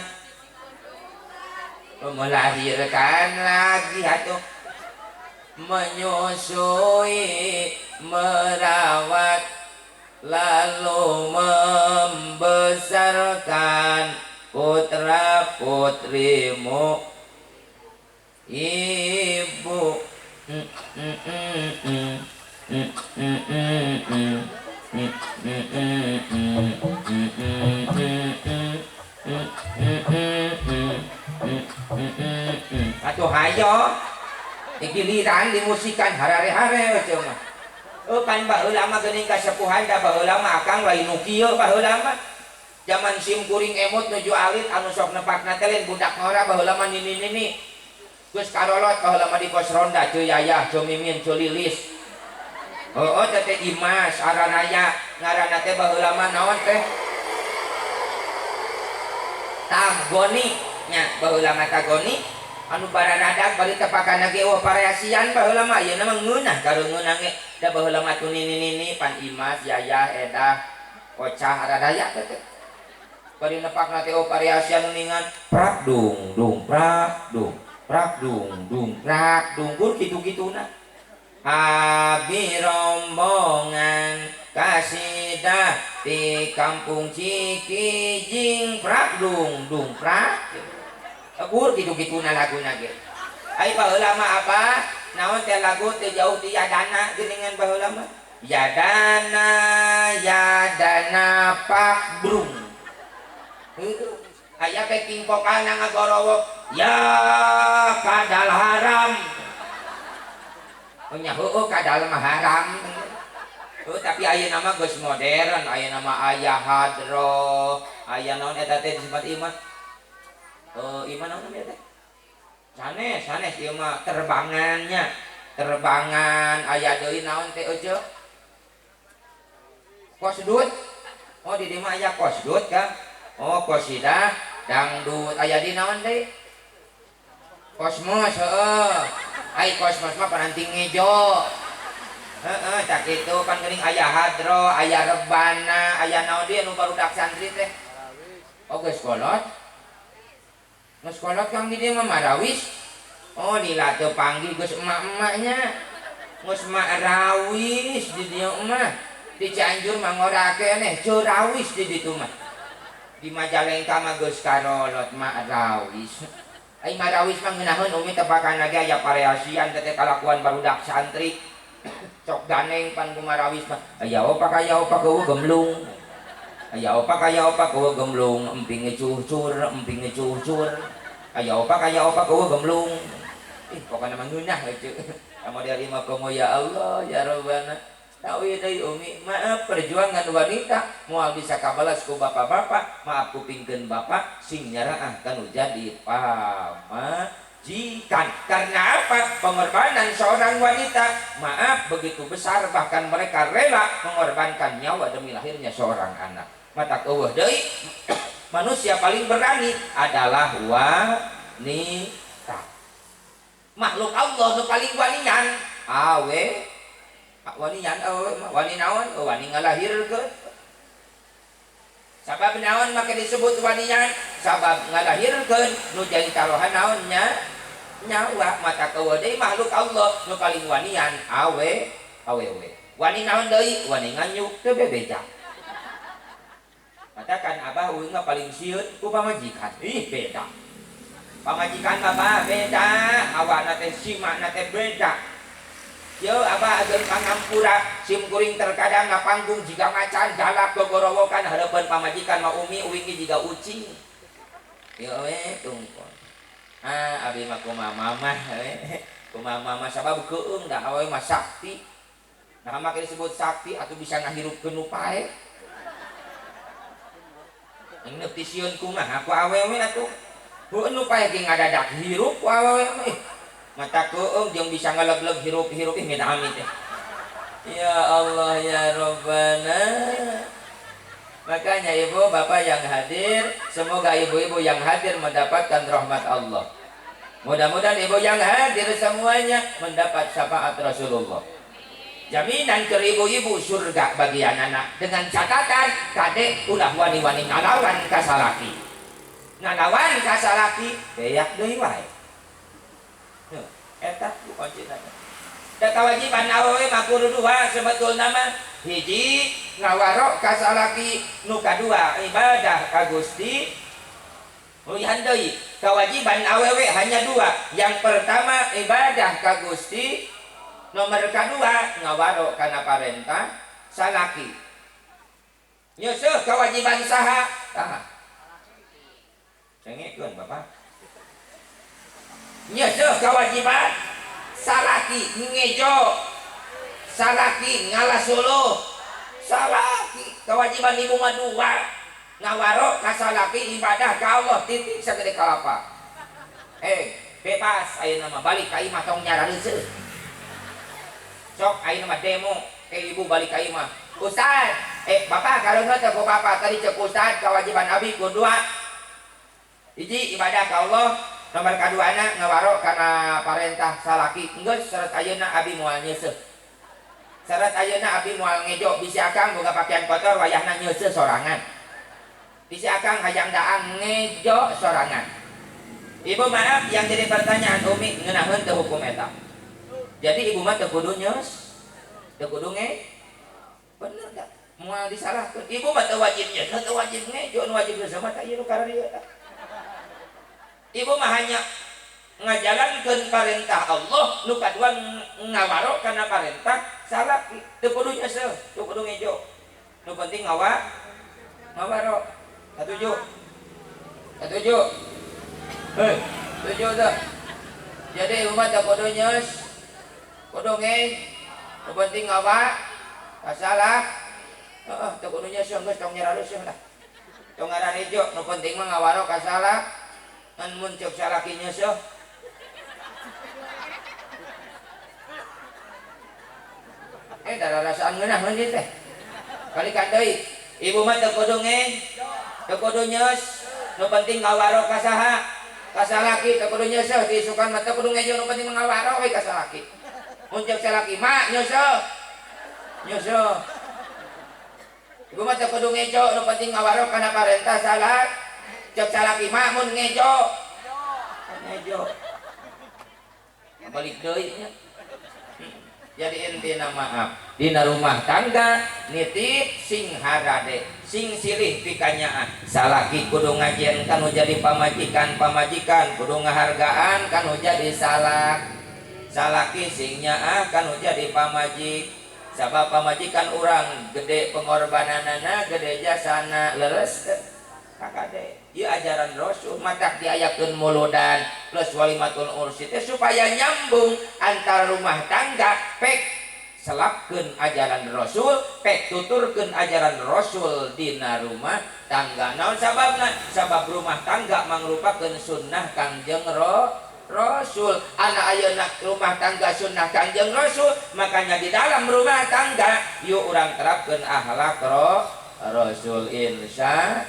lagi atuh menyusui merawat lalu membesarkan putra putrimu ibu. Atuh hayo digiliran dimusikan harare-hare we mah. Pan baheula mah geuning kasepuhan da baheula mah akang lain nu kieu baheula mah. zaman sim kuring emut nuju alit anu sok nepakna teh budak ngora baheula mah nini geus karolot baheula mah di pos ronda cu yayah cu mimin cu lilis teh Imas Aranaya ngaranna teh baheula mah naon teh Tagoni nya baheula mah Tagoni anu bararadak bari tepakan ge variasian baheula mah ieu mah ngeunah kareungeunang ge da baheula mah tu nini pan Imas yayah edah ocah Aranaya teh bari nepakna teh variasian ningan prak dung dung prak dung prak dung dung prak dung gur kitu-kituna abi rombongan kasidah di kampung Cikijing prak dung dung prak gur kitu-kituna laguna ge ai baheula mah apa naon teh lagu teh jauh ti yadana geuningan baheula mah yadana pak brung aya packing vokalna ngagorowo ya kadal haram nya kadal mah haram tapi aya nama geus modern aya nama aya hadro aya naon eta teh disebut imah imah naon namanya teh sanes ieu mah terbangan aya deui naon teh euceuk kosdut di dieu mah aya kosdut kan kosidah dangdut aya di naon deui kosmos ai kosmos mah pananting ngejo cak itu kan geuning aya hadro aya rebana aya naon deui anu barudak santri teh geus kolot geus kolot kang di dieu mah marawis lila teu panggih geus emak-emaknya geus marawis di dieu mah di Cianjur mah ngora keneh ceurawis di ditu mah di Majalengka mah geus karolot marawis ai marawis mah ngeunaheun umi tepakan lagi aya variasian teh kalakuan barudak santri cok ganeng pan ku marawis mah aya opak eueuh gemblung aya opak eueuh gemblung emping cucur aya opak eueuh gemblung pokona mah ngeunah eueuh model mah komo ya Allah ya Rabbana tawi deui umi maaf perjuangan wanita moal bisa kabalas ku bapak-bapak maaf kupingkeun bapak sing nyaraah kanu jadi pamajikan karena apa pengorbanan seorang wanita maaf begitu besar bahkan mereka rela mengorbankan nyawa demi lahirnya seorang anak mata eueuh deui manusia paling berani adalah wanita makhluk Allah nu paling wanian awe wani nyan wani naon wani ngalahirkeun sabab naon maka disebut wani nyan sabab ngalahirkeun nu jadi tarohan naonnya nyawa mata keueuh deui makhluk Allah nu paling wanian awewe wani naon deui wani nganyuk teu bebeja katakan abah ueung mah paling sieun ku pamajikan beda pamajikan bapak beda awakna teh simakna teh beda yo abah ageun pangampura sim kuring terkadang ngapanggung jiga macan galak gogorowokan hareupeun pamajikan mah umi uing jiga ucing yo tungkol abi mah kumaha mamah kumaha mamah sabab keueung da awe mah sakti nah mah disebut sakti atuh bisa ngahirupkeun nu pae neuk ti sieun kumaha ku awewe atuh heuh nu pae ge ngadadak hirup ku awewe mata keueung jeung bisa ngalegleg hirup-hirup minami teh ya Allah ya Rabbana makanya ibu bapak yang hadir semoga ibu-ibu yang hadir mendapatkan rahmat Allah mudah-mudahan ibu yang hadir semuanya mendapat syafaat Rasulullah jaminan ke ibu-ibu surga bagi anak-anak dengan catatan kade ulah wani-wani ngalawan kasalaki ngalawan kasalaki beyak deui wae eta kuncina da kewajiban awewe mah kudu dua sebetulna mah hiji ngawaro ka salaki nu kadua ibadah ka Gusti ulihan deui kewajiban awewe hanya dua yang pertama ibadah ka Gusti nomor kedua ngawaro kana parentah salaki nyeuseuk kewajiban saha cengekeun bapak nyeuseuk kewajiban salaki ngejo salaki ngalah suluh salaki kewajiban ibu mah dua ngawaro kasalaki ibadah ka Allah titik sagede kalapa bebas ayeuna mah balik ka imah tong nyarareuseuh sok ayeuna mah demo ibu balik ka imah Ustaz bapak kalau teh ku bapak tadi cek Ustaz kewajiban abi kedua hiji ibadah ka Allah nomor kaduana ngawaro kana parentah salaki geus syarat ayeuna abi moal nyeuseum syarat ayeuna abi moal ngejo bisi akang boga pakaian kotor wayahna nyeuseum sorangan bisi akang hayang daang ngejo sorangan. Ibu maaf yang jadi pertanyaan Umi ngeunahkeun teu hukum eta. Jadi ibu mah teu kudu nyes, teu kudu bener gak? Moal disalahkeun. Ibu mah teu wajib nyes, teu wajib ngejo, nu wajib nyes mah tah ieu nu kararieu eta. Ibu mah hanya ngajalankeun parentah Allah, nu kadua ngawaro kana parentah salah teu kudu nyes, teu kudu ngejo. Nu penting ngawaro. Katujuh. Setuju tak? Jadi umat tak kudu nyes, kudu nge, nu penting ngawa, kasalah, tak kudu nyes, geus tong nyarareuseuh lah, tong ngaran ijo, nu penting mah ngawaro kasalah, ngan mun ceuk salaki nyes dararasaan ngeunah mun dieu teh, kalikan deui, ibu mah tak kudu nge, tak kudu nyes, nu penting ngawaro kasaha. Kasalaki teu kudu nyeuseum diisukan mah teu kudu ngejo nu penting ngawaro we kasalaki. Mun ceuk salaki mak nyeuseum. Ibu mah teu kudu ngejo nu penting ngawaro kana parentah salat. Ceuk salaki mak mun ngejo. Balik deui nya. Jadi intina maaf dina rumah tangga nitip sing harade sing silih pikanyaan salaki kudu ngajieun kanu jadi pamajikan kudu ngahargaan kanu jadi salaki sing nyaah kanu jadi pamajik sabab pamajikan urang gede pengorbananana gede jasana leres kakade ieu ajaran Rasul matak diayakeun muludan plus walimatul ursi teh supaya nyambung antara rumah tangga pek selapkeun ajaran Rasul pek tuturkeun ajaran Rasul dina rumah tangga naon sababna sabab rumah tangga mangrupakeun sunnah Kangjeng Rasul anak ayeuna rumah tangga sunnah Kangjeng Rasul makanya di dalam rumah tangga yuk urang terapkeun akhlak Rasul insya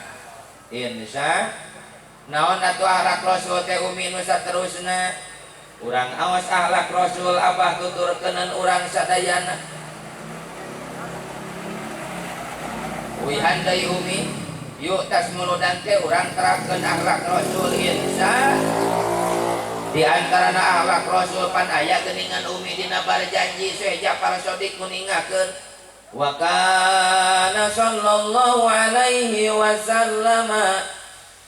naon atuh akhlak Rasul teh umi nu saterusna urang awas akhlak Rasul abah tuturkeunan urang sadayana wihan deui umi yuk tas muludan teh urang terapkeun akhlak Rasul insya di antarana akhlak Rasul pan aya geuningan umi dina barjanji Syekh Ja'far Shadiq kuningakeun wa kana sallallahu alaihi wasallam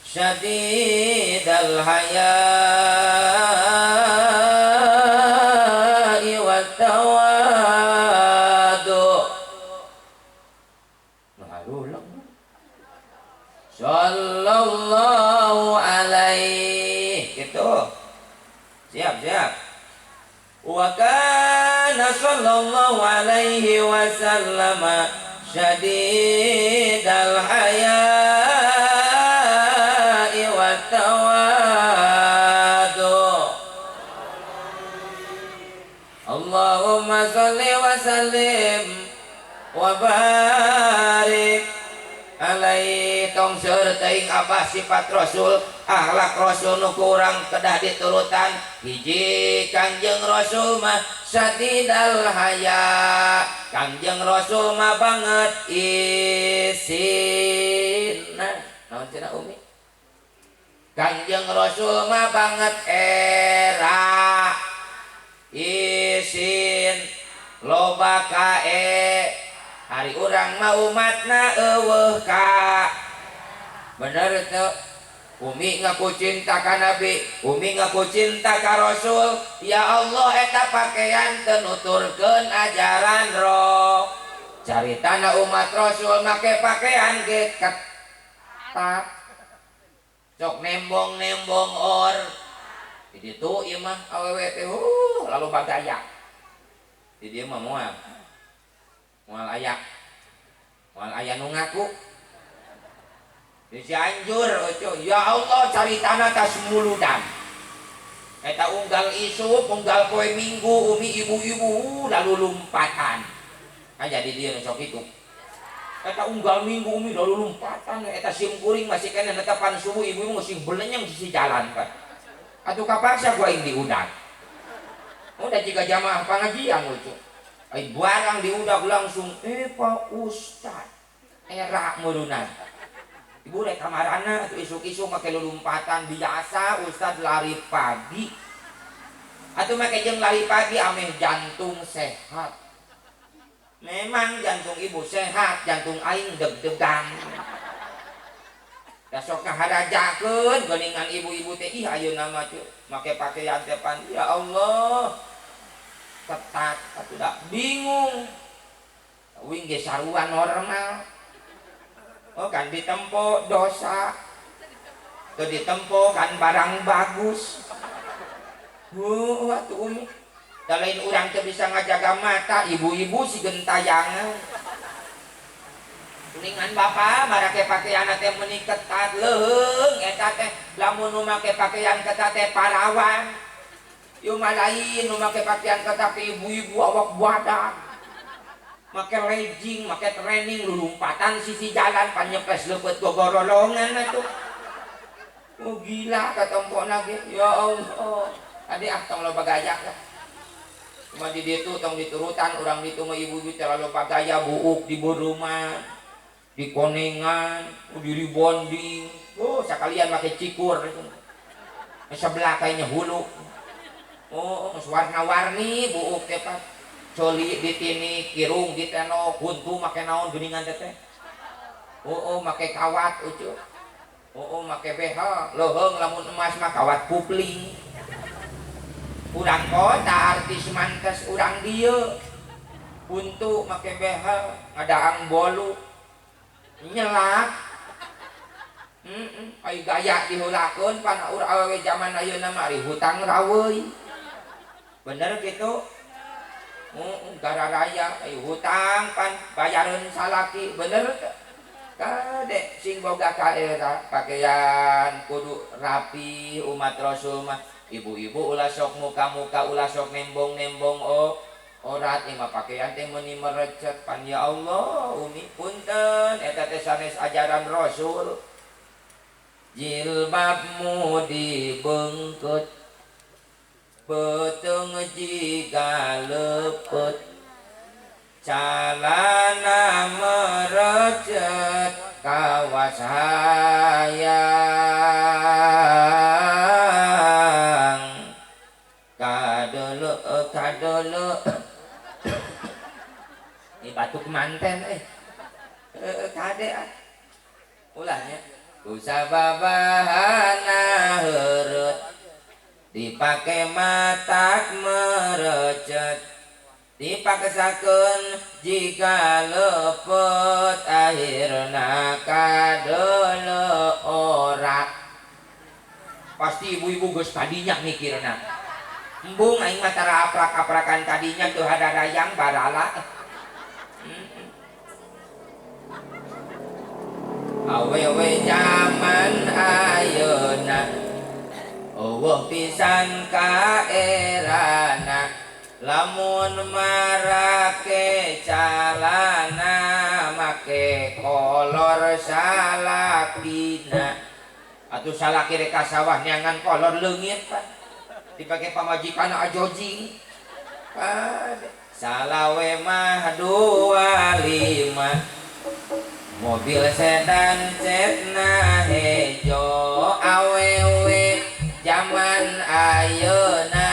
syadidal haya'i wat tawadu sallallahu alaihi gitu siap wa kana sallallahu alaihi wasallam syadidal haya'i wat tawadu Allahumma shalli wa sallim wa barik alaihi tong seueur teuing abah sifat Rasul akhlak Rasul nu kurang kedah diturutan hiji Kangjeng Rasul mah sadidal haya Kangjeng Rasul mah banget isinna naon cenah umi Kangjeng Rasul mah banget era isin loba kae hari urang mah umatna eueuh ka bener teu umi ngaku cinta ka nabi umi ngaku cinta ka Rasul ya Allah eta pakaian teu nuturkeun ajaran roh caritana umat Rasul make pakaian ge ketat sok nembong or di ditu ieu mah awewe teh lalu bagaya di dieu mah moal aya nu ngaku di Cianjur ya Allah caritana tas muludan eta unggal isuk unggal poe minggu umi ibu-ibu lalu lompatan jadi dia sok itu eta unggal minggu umi lalu lompatan eta sim kuring masih kena netepan subuh ibu-ibu masih belenyang sisi jalan kan atuh kapaksa gua yang diudak udah jika jamaah pengajian lucu ay barang diudak langsung Pak Ustad era murunan ibu rek kamarana tuh isuk-isuk make lulumpatan biasa Ustad lari pagi atuh make jeung lari pagi ameh jantung sehat memang jantung ibu sehat jantung aing deg-degan da sok ngaharajakeun geuningan ibu-ibu teh ih ayeuna mah teh make pakaian teh pan ya Allah ketat atuh da bingung wing ge sarua normal oh kan ditempo dosa tuh ditempo kan barang bagus atuh umi da lain urang teh bisa ngajaga mata ibu-ibu si gentayangan kuningan bapak marake pakaian teh meuni ketat leung eta teh lamun nu make pakaian ketat teh parawan ieu mah lain nu make pakaian ketat ibu-ibu awak badak make legging, make training lulumpatan sisi jalan pan nyepes leupet gogorolongan atuh. Oh gila katompona ge. Ya Allah. Adi tong loba gaya lah. Cuma di ditu tong diturutan urang ditu mah ibu-ibu terlalu pagaya buuk di rumah, di konengan, di rebonding. Oh sakalian make cikur itu. Sebelah kayaknya hulu. Oh warna-warni buuk teh Pak. Coli ditini kirung gitu no kuntu make naon geuningan teh make kawat ucu make behel leuheung lamun emas mah kawat kupling urang kota artis mantes urang dieu kuntu make behel ngadaang bolu nyelak ai gaya dihulakeun pan awewe zaman ayeuna mah hutang raweuy bener gitu gara raya hutang pan bayaran salaki bener kade sing boga kaera pakaian kudu rapi umat rasul mah ibu-ibu ulah sok muka-muka ulah sok nembong-nembong orat mah pakaian teh meuni merecet pan ya Allah umi punten eta teh sanes ajaran rasul jilbabmu dibeungkeut peteng jika lepet calana merecet kawas hayang kadele ini batuk manten kade ulahnya usababahana heureut dipake matak merecet dipaksakeun jika lepet akhirna kadele ora pasti ibu-ibu geus kadinya mikirna embung aing mah tara aprak-aprakan kadinya tuh hadarayang barala awewe zaman ayeuna eueuh pisan ka erana lamun marake calana make kolor salakina atuh salaki rek ka sawah neangan kolor leungit Pak dipake pamajikan ajojing salawe mah 25 mobil sedan cetna hejo awewe zaman ayeuna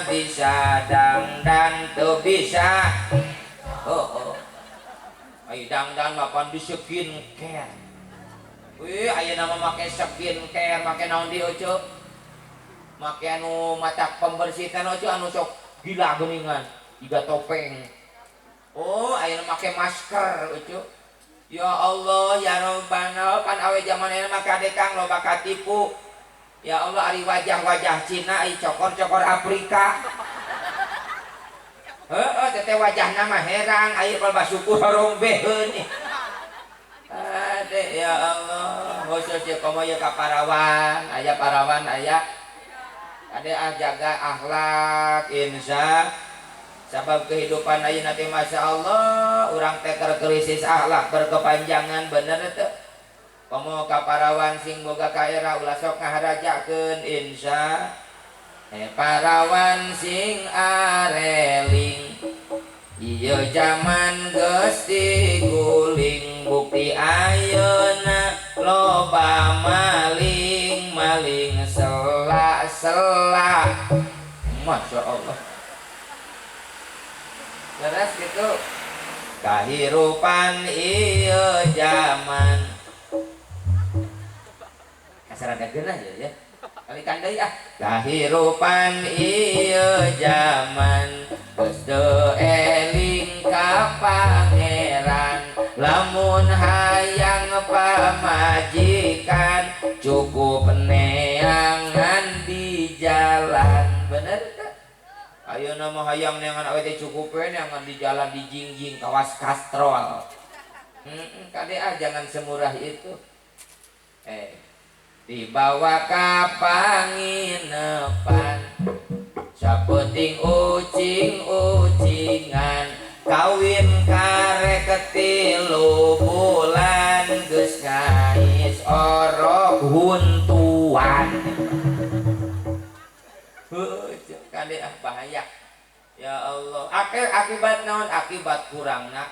bisa dangdan teu bisa ai dangdan mah pan di skincare wih ayeuna mah make skincare make naon di ojo make anu mata pembersih teh ojo anu sok gila geuningan iga topeng ayeuna make masker ojo ya Allah ya Rabbana pan awe zaman ayeuna mah kadekang loba katipu ya Allah ari wajah-wajah Cina ai cokor-cokor Afrika teteh wajahna mah herang aya pal basuku horong beheun ade ya Allah khusus ya komo ya ka parawan aya ade jaga akhlak insya sabab kehidupan ayeuna teh masya Allah urang teh keur krisis akhlak berkepanjangan bener teh komo ka parawan sing boga kaera ulah sok ngaharajakeun insya parawan sing areling iya zaman geus diguling bukti ayeuna loba maling sela masya Allah terus gitu kahirupan iya zaman kasarana geunah ya kali kandai kahirupan iya zaman geus teu eling ka pangeran lamun hayang pamajikan cukup neangan di jalan bener tak? Ayeuna mah hayang neangan awe teh cukup neangan di jalan di jingjing kawas kastrol kade jangan semurah itu dibawa ka panginepan saputing ucing-ucingan kawin karek ketilu bulan geus ngais orok huntuan kade bahaya ya Allah akibat naon akibat kurangna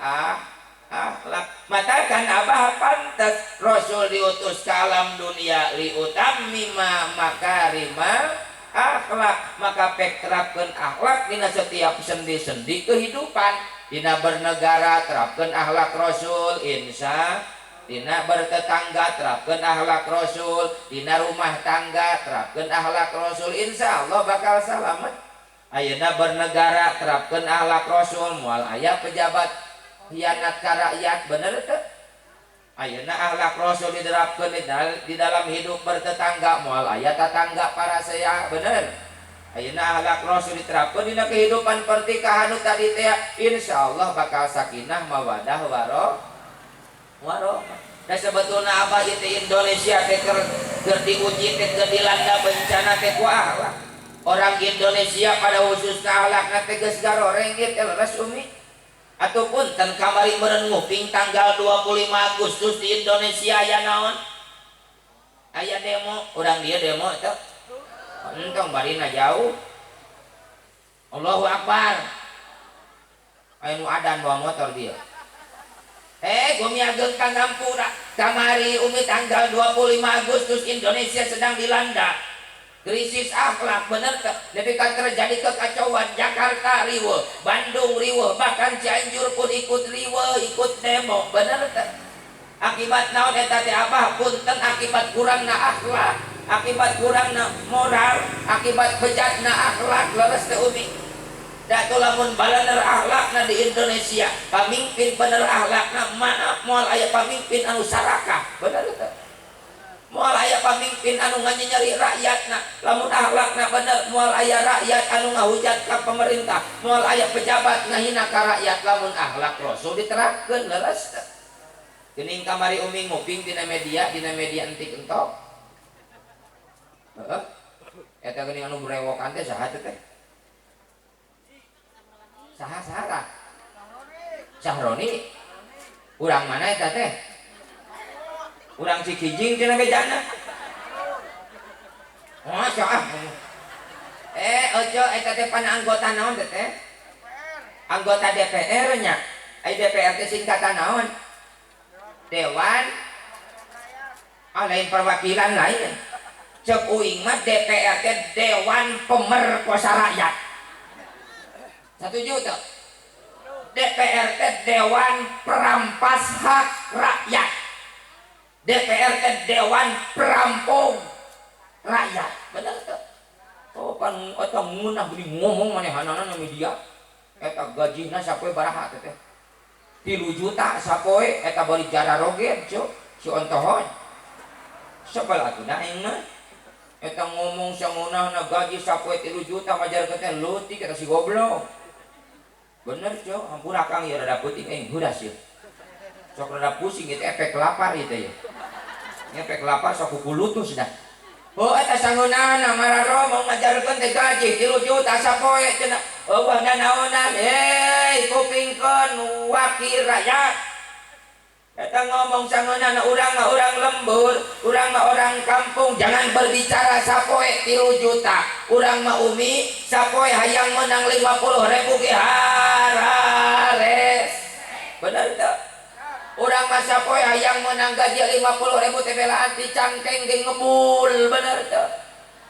akhlak matakan abah pantas Rasul diutus ke alam dunia liutammima makarimal akhlak maka pek terapkeun akhlak dina setiap sendi-sendi kehidupan dina bernegara terapkeun akhlak Rasul insya dina bertetangga terapkeun akhlak Rasul dina rumah tangga terapkeun akhlak Rasul insya Allah bakal selamat ayeuna bernegara terapkeun akhlak Rasul moal aya pejabat hianat ka rakyat bener teh ayeuna akhlak Rasul diterapkeun di dalam hidup bertetangga moal aya tatangga para saya bener ayeuna akhlak Rasul diterapkeun dina kehidupan pertikahan tadi teh insyaallah bakal sakinah mawadah warohmah da sebetulna abah ieu Indonesia teh keur diuji teh keur dilanda bencana teh ku akhlak orang Indonesia pada khususna akhlakna teh geus garoreng ieu teh leres umi ataupun tan kamari meureun nguping tanggal 25 Agustus di Indonesia aya naon aya demo urang dia demo eta entong barina jauh Allahu Akbar aya nu adan bawa motor dia gumi ageng ka ngampura kamari umi tanggal 25 Agustus Indonesia sedang dilanda krisis akhlak bener ketika terjadi kekacauan Jakarta riweuh Bandung riweuh bahkan Cianjur pun ikut riweuh ikut demo bener akibat naon eta teh abah punten akibat kurangna akhlak akibat kurangna moral akibat bejatna akhlak leres teh umi da tuh lamun balaner akhlakna di Indonesia pamimpin bener akhlakna mana moal aya pamimpin anu sarakah bener teh moal aya pamimpin anu nganyeri rakyatna lamun akhlakna bener moal aya rakyat anu ngahujat ka pemerintah moal aya pejabat ngahina ka rakyat lamun akhlak Rasul diterapkeun leres teh geuning kamari umi nguping dina media entik entok eta geuning anu berewokan teh saha teh saha Sahroni urang mana eta teh urang Cikijing tina bejana masya Allah ojo eta teh pana anggota naon teh anggota DPR nya DPR teh singkatan naon Dewan lain perwakilan lain cek uing mah DPR teh Dewan Pemerkosa Rakyat setuju tuh DPR teh Dewan Perampas Hak Rakyat DPR teh Dewan Perampung Rakyat bener tuh oh pan eta ngeunah beli ngomong manehanana media eta gajina sapoe baraha teh 3 juta sapoe eta bari jara roget si ontohon sabalatuna aingna eta ngomong sangunahna gaji sapoe 3 juta majar teh leutik eta si goblok bener cok hampura kang ya rada peuting aing hudas ya sok rada pusing itu efek lapar itu ya ngepek lapar sok kulutus dah. Oh eta sangeunana mararo mau ngajarkeun teh gaji 3 juta sapoe cenah. Oh bangda naonan kupingkeun wakil rakyat. Eta ngomong sangeunana urang mah urang lembur, urang mah orang kampung, jangan berbicara sapoe 3 juta. Urang mah umi sapoe hayang menang 50.000 ge harares. Bener teu? Urang masa poe hayang menang gaji 50.000 teh belaan ti cangkeng ge ngebul, bener teu?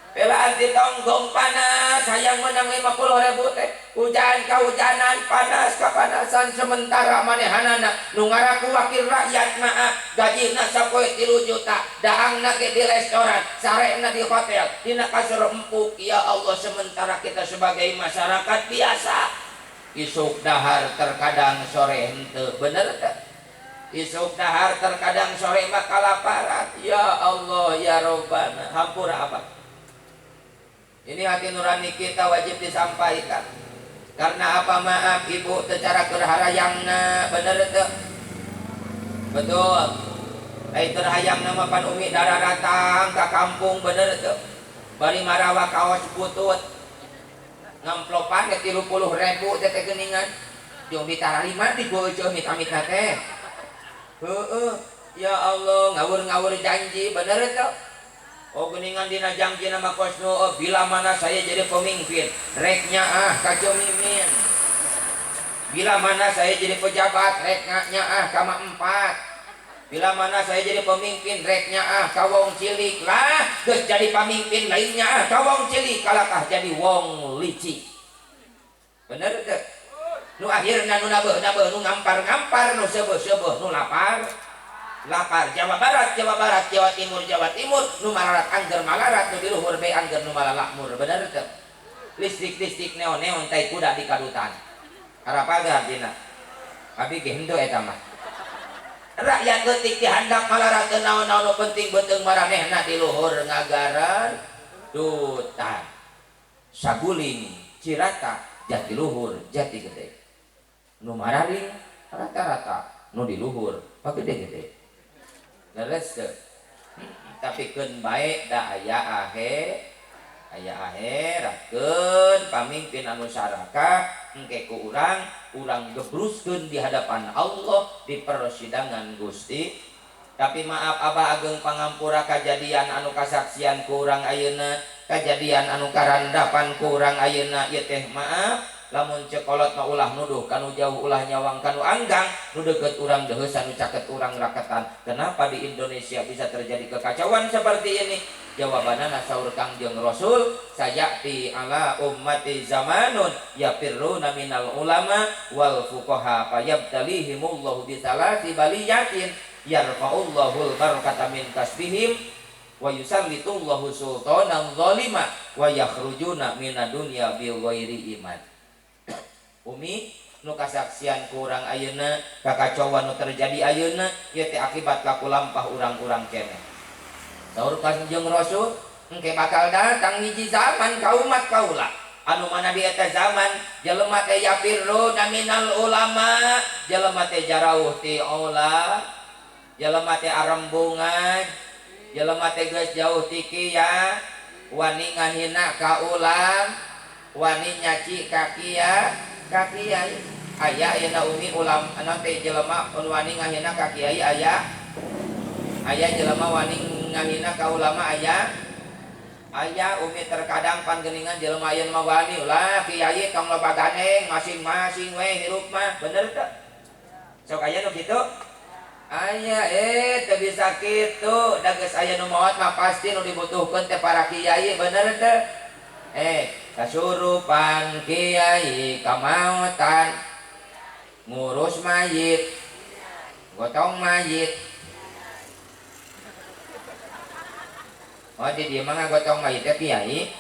Belaan ti tonggong panas hayang menang 50.000 teh hujan kahujanan panas kapanasan sementara manehanana nu ngaraku wakil rakyat mah gajina sapoe 3 juta daangna ge di restoran sarena di hotel dina kasur empuk. Ya Allah, sementara kita sebagai masyarakat biasa isuk dahar terkadang sore henteu, bener teu? Isuk dahar terkadang sore mah kalaparan. Ya Allah ya Rabbana, hampura apa? Ini hati nurani kita wajib disampaikan. Karena apa? Maaf ibu secara kerharayangna, bener itu? Betul. Terhayang nama pan umi darah datang ke kampung, bener itu? Bari marawa kaos putut ngamplopan ke 30.000 teh geningan. Jong ditarima di bojo mit-amit teh. Ya Allah, ngawur-ngawur janji, bener itu? Oh geningan dina janji nama kosno, bila mana saya jadi pemimpin, reknya kacau mimin. Bila mana saya jadi pejabat, reknya kama 4. Bila mana saya jadi pemimpin, reknya kawong cilik lah, geus jadi pemimpin lainnya kawong cilik, kalakah jadi wong lici. Bener itu? Nu akhirna nu nabeuh nu ngampar-ngampar, nu seueuh-seueuh nu lapar. Jawa Barat, Jawa Timur, nu malarat angger malarat, nu di luhur bae angger nu malalakmur. Bener teu? Listrik neon tai kuda di kadutan. Harapaga dina. Abi ge henteu eta mah. Rakyat leutik dihandak malarat teu naon-naon nu penting beuteung maranehna di luhur ngagaran dutan. Saguling, Cirata, Jatiluhur, Jatigede. Nu mararing rata-rata nu di luhur pagede-gede. Leres teu? Tapi keun bae da aya aherakeun pamimpin anu saraka engke ku urang gebruskeun di hadapan Allah di persidangan Gusti. Tapi maaf Abah Ageng pangampura kajadian anu kasaksian ku urang ayeuna, kajadian anu karandapan ku urang ayeuna ieu teh maaf lamun cekolot mah ulah nuduh kanu jauh ulah nyawang kanu anggang nu deukeut urang deheus anu caket urang raketan. Kenapa di Indonesia bisa terjadi kekacauan seperti ini? Jawabanana saur Kangjeng Rasul, sayati ala ummati zamanun yafirruna minal ulama wal fuqaha fayabtalihimullahu bisalasi baliyatin yarfa'ullahul barakata min kasbihim wa yusallitullahu sultanan zalima wa yakhrujuna minad dunya bi ghairi iman. Umi nu kasaksian ku urang ayeuna kakacauan nu terjadi ayeuna ieu teh akibat laku lampah urang-urang keneh. Saur Kangjeng Rasul engke bakal datang hiji zaman ka umat kaula anu mana di eta zaman jelema teh yafirruna minal ulama, jelema teh jarauh ti aula, jelema teh arembungan, jelema teh geus jauh ti kieu, wani ngahina ka ulam, wani nyaci ka kieu. Kaki aya ayeuna umi ulam anu teh jelema wani ngahina ka kiai aya jelema wani ngahina ka ulama aya umi terkadang panggeningan jelema ayeuna mah wani ulah kiai tong loba gandeng masing-masing we hirup mah. Bener teu? Sok aya nu kitu? Aya teu bisa kitu, da geus aya nu maot mah pasti nu dibutuhkeun teh para kiai. Bener teu? Kasurupan kiai kamautan ngurus mayit, gotong mayit. Oh di dia mah gotong mayit teh kiai.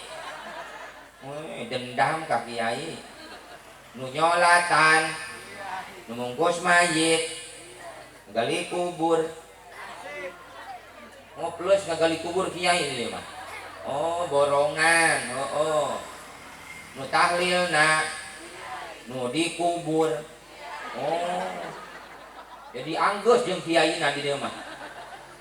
Dendam ka kiai. Nu nyolatan, nu mungkus mayit, gali kubur. Oh plus ngagali kubur kiai ini mah. Oh borongan, nu tahlilna, nu dikubur. Oh jadi anggeus jeung kiaina di dieu mah.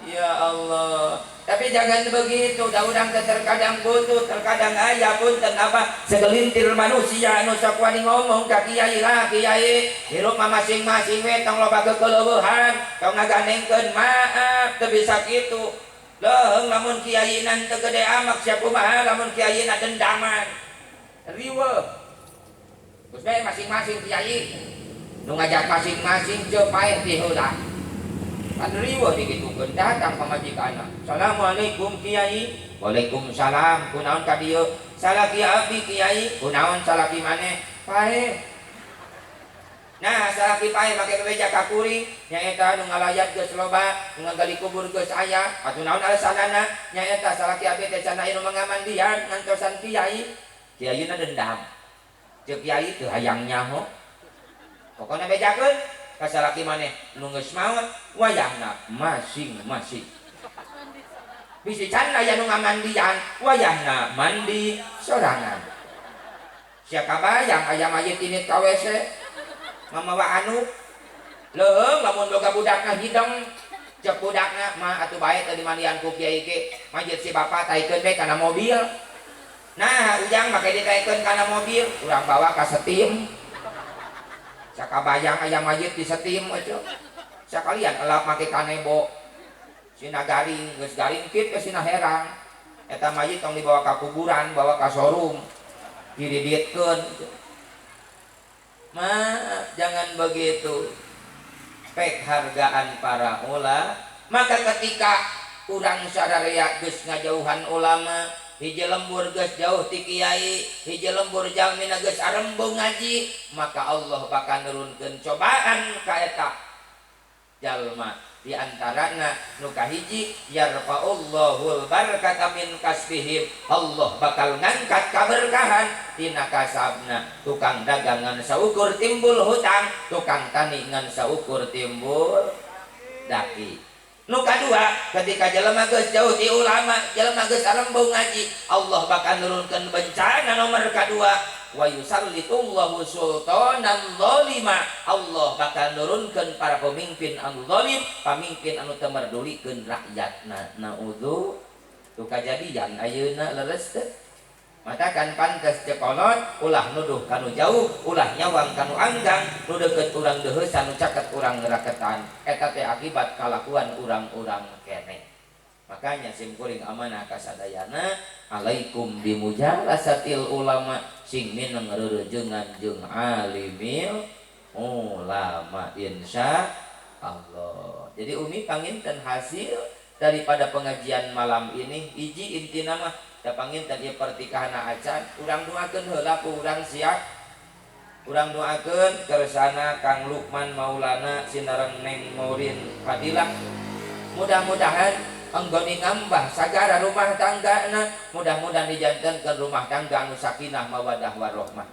Ya Allah. Tapi jangan begitu, daudang terkadang butuh, terkadang ayah pun apa segelintir manusia anu sok wani ngomong ka kiai lah kiai hirup masing-masing we tong loba kekeleueuhan tong ngagandengkeun maaf teu bisa kitu. Leuheung lamun kiainan teu gede amak sia kumaha lamun kiaina dendaman. Riweuh. Geus bae masing-masing kiai nu ngajak masing-masing teu paeh ti heula. Kan riweuh digitukeun datang pamajikanna. Assalamualaikum kiai. Waalaikumsalam. Kunaon ka dieu? Salaki abdi kiai. Kunaon salaki maneh? Paeh. Nah, salaki paeh make bebeja ka kuring nyaeta nu ngalayat geus loba, nu ngagali kubur geus aya. Atuh naon alasanana? Nyaeta salaki abdi teh can aya nu mangamandian ngantosan kiai. Kiayeuna dendam. Ceuk kiai teu hayang nyaho. Pokona bejakeun kasalaki maneh nu geus maot wayahna masing-masing. Bisi can aya nu ngamandian wayahna mandi sorangan. Sia kabayang aya mayit init ka WC mamawa anu leuheung lamun boga budakna hideng cek budakna mah atuh bae teu dimandian ku kiai ge mayit si bapa taikeun we kana mobil. Nah ujang make ditaikeun kana mobil urang bawa ka setim. Sakabayang ayam mayit di setim aja. Sakalian elap make kanebo. Sina garing, geus garing kit ke sina herang. Eta mayit tong dibawa ka kuburan, bawa ka showroom. Diriditkeun. Jangan begitu. Pek hargaan para ulama. Maka ketika urang sadarea geus ngajauhan ulama, hiji lembur geus jauh ti kiai, hiji lembur jalmina geus arembung ngaji, maka Allah bakal nurunkeun cobaan ka eta jalma. Di antarana nu kahiji yarfa'ullahul barakata min kasbihim, Allah bakal ngangkat kaberkahan tina kasabna. Tukang dagangan saukur timbul hutang, tukang tani ngan saukur timbul daki. Nu kadua, ketika jelema geus jauh ti ulama, jelema geus arembung ngaji, Allah bakal nurunkeun bencana nomor kadua, wa yusallitullahu sultanan zalima. Allah bakal nurunkeun para pemimpin anu zalim, pamimpin anu teu merdulikeun rakyatna. Naudzu tu kajadian ayeuna leres teh. Matakan pantes cekolot, ulah nuduh kanu jauh, ulah nyawang kanu anggang, nu deukeut urang deuheusan, nu caket urang ngeraketan. Eta teh akibat kalakuan urang-urang keneh. Makanya simkuring amanah kasadayana, alaikum bimujalasatil ulama, sing mineng reureujeungan jeung alimil ulama insya Allah. Jadi umi panginten hasil daripada pengajian malam ini, hiji intina mah da panginten ieu pertikahan acan, urang doakeun heula ku urang sia. Urang doakeun kersana Kang Lukman Maulana Sinareng Neng Maurin Fadilah. Mudah-mudahan anggoni ngambah sagara rumah tanggana, mudah-mudahan dijantenkeun rumah tangga anu sakinah mawaddah warahmah.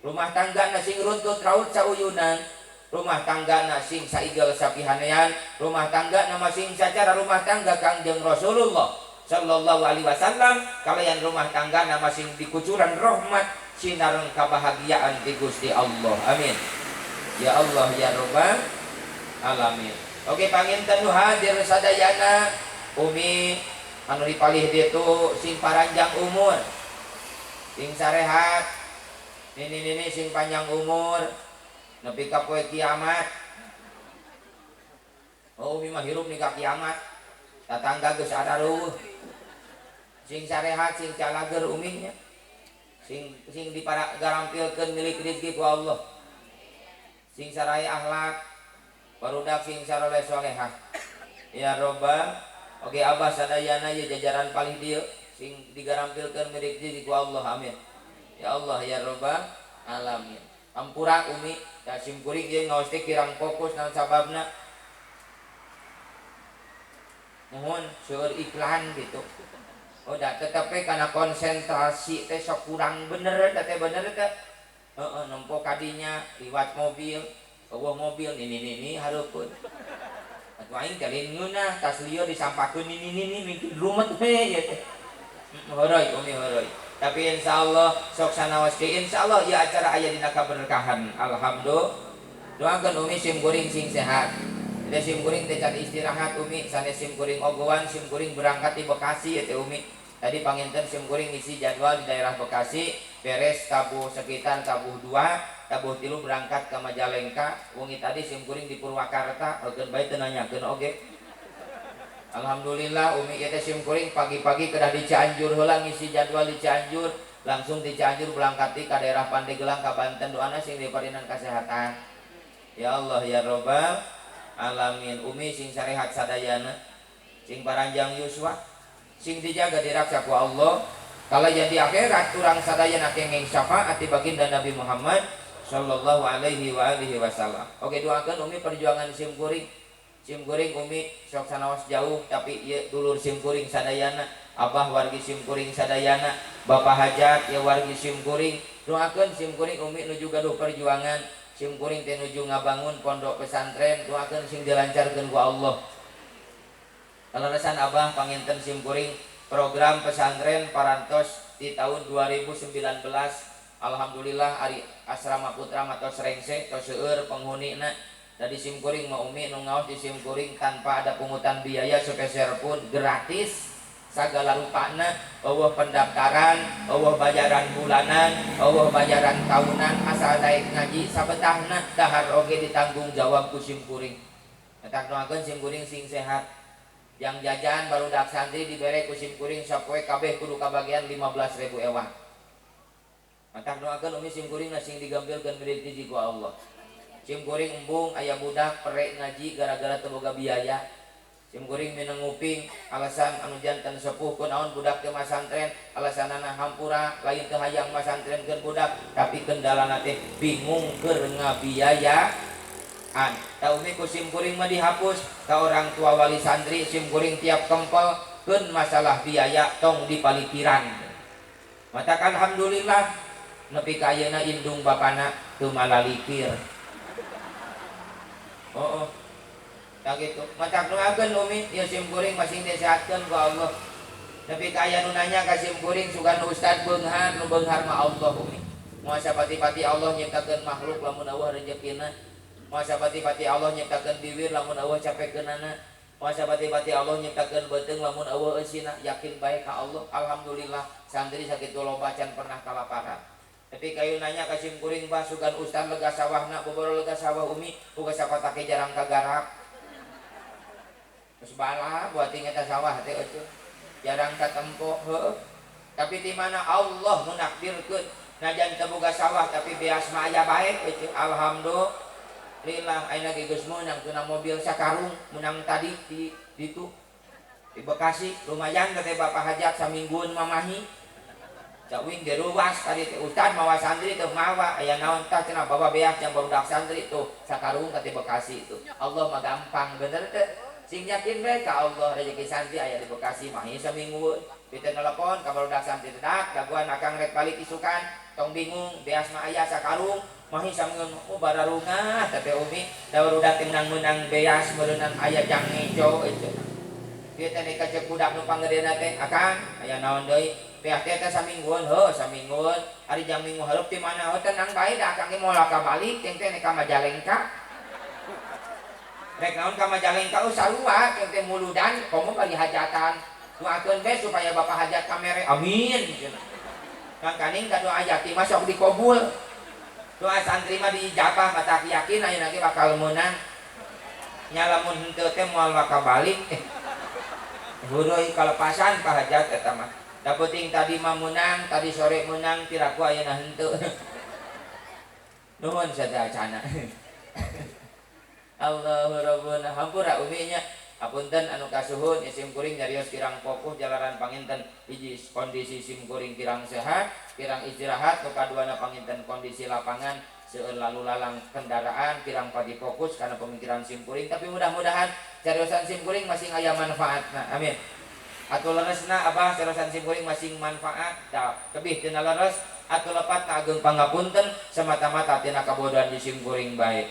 Rumah tanggana sing runtut raut sauyunan, rumah tanggana sing saigel sapihanean, rumah tanggana masing sacara rumah tangga Kangjeng Rasulullah sallallahu alaihi wasallam, kalian rumah tanggana masing dikucuran rahmat sinareng kebahagiaan di Gusti Allah. Amin. Ya Allah ya Rabbal alamin. Oke panginten nu hadir sadayana, umi anu dipalih ditu sing paranjang umur, sing sarehat, nini sing panjang umur, nepi ka poe kiamat. Oh umi mah hirup nih ka kiamat, tatangga geus adaruh. Sing sarehat, sing calager uminya, sing diparampilkeun milik rezeki ku Allah, sing sarai akhlak, barudak sing saroleh solehah. Ya Rabbal, oke abah sadayana ye jajaran palih dieu sing digarampilkeun milik rezeki ku Allah. Amin. Ya Allah ya Rabbal alamin. Ampura umi da simkuring ieu ngaos teh kirang fokus naon sababna. Mohon seueur iklan gitu. Oh da tetapi karena konsentrasi teh sok kurang bener da teh bener teh. Nempo kadinya liwat mobil, eueuh mobil ini hareupeun. Atuh aing teh ngeunah tas lieu disampakeun ini mikir rumet we ya teh. Heureui umi heureui. Tapi insyaallah sok sanaos ge insyaallah ieu acara aya dina kaberkahan. Alhamdulillah. Doakeun umi sim kuring sing sehat. Teh sim kuring teh can istirahat Umi, sanes sim kuring ogowan sim kuring berangkat di Bekasi ya teh Umi. Tadi panginten sim kuring ngisi jadwal di daerah Bekasi, beres tabuh sekitar tabuh 2, tabuh 3 berangkat ke Majalengka. Wengi tadi sim kuring di Purwakarta, eukeun bae teu nanyakeun oge. Alhamdulillah Umi ieu teh sim kuring pagi-pagi kedah di Cianjur heula ngisi jadwal di Cianjur, langsung di Cianjur berangkat ka daerah Pandeglang ka Banten. Doana sing diparinan kesehatan. Ya Allah ya Rabbal alamin. Umi sing sarehat sadayana, sing paranjang yuswa, sing dijaga diraksa ku Allah. Kalau jadi akhirat urang sadayana kenging syafaat di baginda Nabi Muhammad sallallahu alaihi wa alihi wasallam. Oke, doakeun Umi perjuangan sim kuring. Sim kuring Umi sok sanaos jauh tapi ieu dulur sim kuring sadayana, abah wargi sim kuring sadayana, bapak hajat ya wargi sim kuring. Doakeun sim kuring Umi nuju gaduh perjuangan, sim kuring teh nuju ngabangun pondok pesantren. Doakeun sing dilancarkeun ku Allah. Kaleresan abah panginten sim kuring program pesantren parantos di tahun 2019. Alhamdulillah ari asrama putra matos rengse tos seueur penghunina. Tadi sim kuring mau Umi nu ngaos di sim kuring tanpa ada pungutan biaya sepeser pun, gratis sagala rupana, eueuh pendaftaran, eueuh bayaran bulanan, eueuh bayaran tahunan, asal daek ngaji sabetahna dahar oge ditanggung jawab ku sim kuring. Eta doakeun sim kuring sing sehat. Yang jajan barudak santri dibere ku sim kuring sapoe kabeh kudu kabagian 15.000 ewah. Mata doakeun Umi sim kuring sing digampilkeun milik hiji ku Allah. Sim kuring embung aya budak perek ngaji gara-gara teu boga biaya. Sim kuring mineng nguping alasan anu janten sepuh kunaon budak teu masantren, alasanana hampura lain teu hayang masantrenkeun budak, tapi kendalana teh bingung keur ngabiayaan. Ta Umi ku sim kuring mah dihapus ka orang tua wali santri, sim kuring tiap kempel keun masalah biaya tong dipalikiran. Matakan alhamdulillah nepi ka ayeuna indung bapana teu malalikir. Tak gitu. Macak doakeun Umi, ya sim kuring masing disehatkeun ku Allah. Tapi kaya nu nanya ka sim kuring sugan ustad beunghar, nu beunghar mah Allah Umi. Moal sapati-pati Allah nyiptakeun makhluk lamun eueuh rezekina. Moal sapati-pati Allah nyiptakeun bibir lamun eueuh capekeunana. Moal sapati-pati Allah nyiptakeun beuteung lamun eueuh eusina. Yakin bae ka Allah. Alhamdulillah santri sakitu loba can pernah kalaparan. Tapi kayu nanya ka sim kuring bah sugan ustad lega sawahna, boboro lega sawah Umi, uga sapatake jarang kagarap. Terus bala buat ingeta sawah teh eueuh. Jarang katempo heuh. Tapi di mana Allah menakdirkeun najan teu boga sawah tapi beas mah aya bae eueuh. Alhamdulillah ayeuna ge geus meunang tuna mobil sakarung menang tadi di ditu di Bekasi lumayan teh bapak hajat saminggueun mamahi. Cawing diruwas tadi teh ustad mawa santri teh mawa aya naon tah cenah bawa beas yang barudak santri tuh sakarung ka Bekasi itu. Allah mah gampang bener teh. Sing yakin bae ka Allah rezeki santri aya di Bekasi mah ieu saminggueun. Piteun telepon ka barudak santri dak daguan akang rek balik isukan tong bingung beas mah aya sakarung mah ieu saminggueun bararungah teh Umi da barudak teh menang beas meureunan aya jang ngejo itu. Ieu teh kacek budak nu panggedena teh akang aya naon deui beas teh saminggueun heuh saminggueun ari jam minggu hareup ti mana heuh tenang bae da akang ge moal ka balik teh teh ka Majalengka. Rek naon ka Majalengka sarua teh teh muludan komo bari hajatan. Doakeun bae supaya bapak hajat kamere. Amin cenah. Kang kaning ka doa yakin mah sok dikabul. Doa santri mah dijabah mata yakin ayeuna ge bakal meunang. Nya lamun henteu teh moal ka balik. Hureuy kalepasan ka hajat eta mah. Da penting tadi mah menang, tadi sore menang, tiraku ayeuna henteu. Nuhun sadayana. Allahu Rabbuna hampura Umi nya. Apunten anu kasuhun sim kuring nyarios kirang fokus jalaran panginten hiji kondisi sim kuring kirang sehat, kirang istirahat, nu kaduana panginten kondisi lapangan seueur lalu lalang kendaraan kirang padi fokus karena pemikiran sim kuring. Tapi mudah-mudahan cariosan sim kuring masih aya manfaatna. Amin. Atuh leresna abah cariosan sim kuring masing manfaat da tebih tina leres atuh lepat ageng pangapunten semata-mata tina kabodohan di sim kuring bae.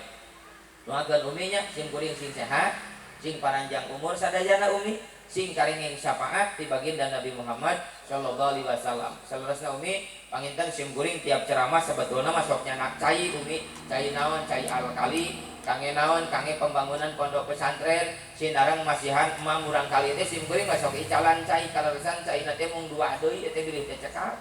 Doakeun Umi nya sim kuring sing sehat, sing panjang umur sadayana Umi, sing karinging syafaat ti baginda Nabi Muhammad sallallahu alaihi wasallam. Salerosna Umi panginten sim kuring tiap ceramah sebetulna mah sok nyanak cai Umi, cai naon, cai alkali kangge naon kangge pembangunan pondok pesantren Sinarang masihan emang murang kali teh simkuring masuk icalan cai kaleresan cai teh mung 2 deui teh bilih teh cekal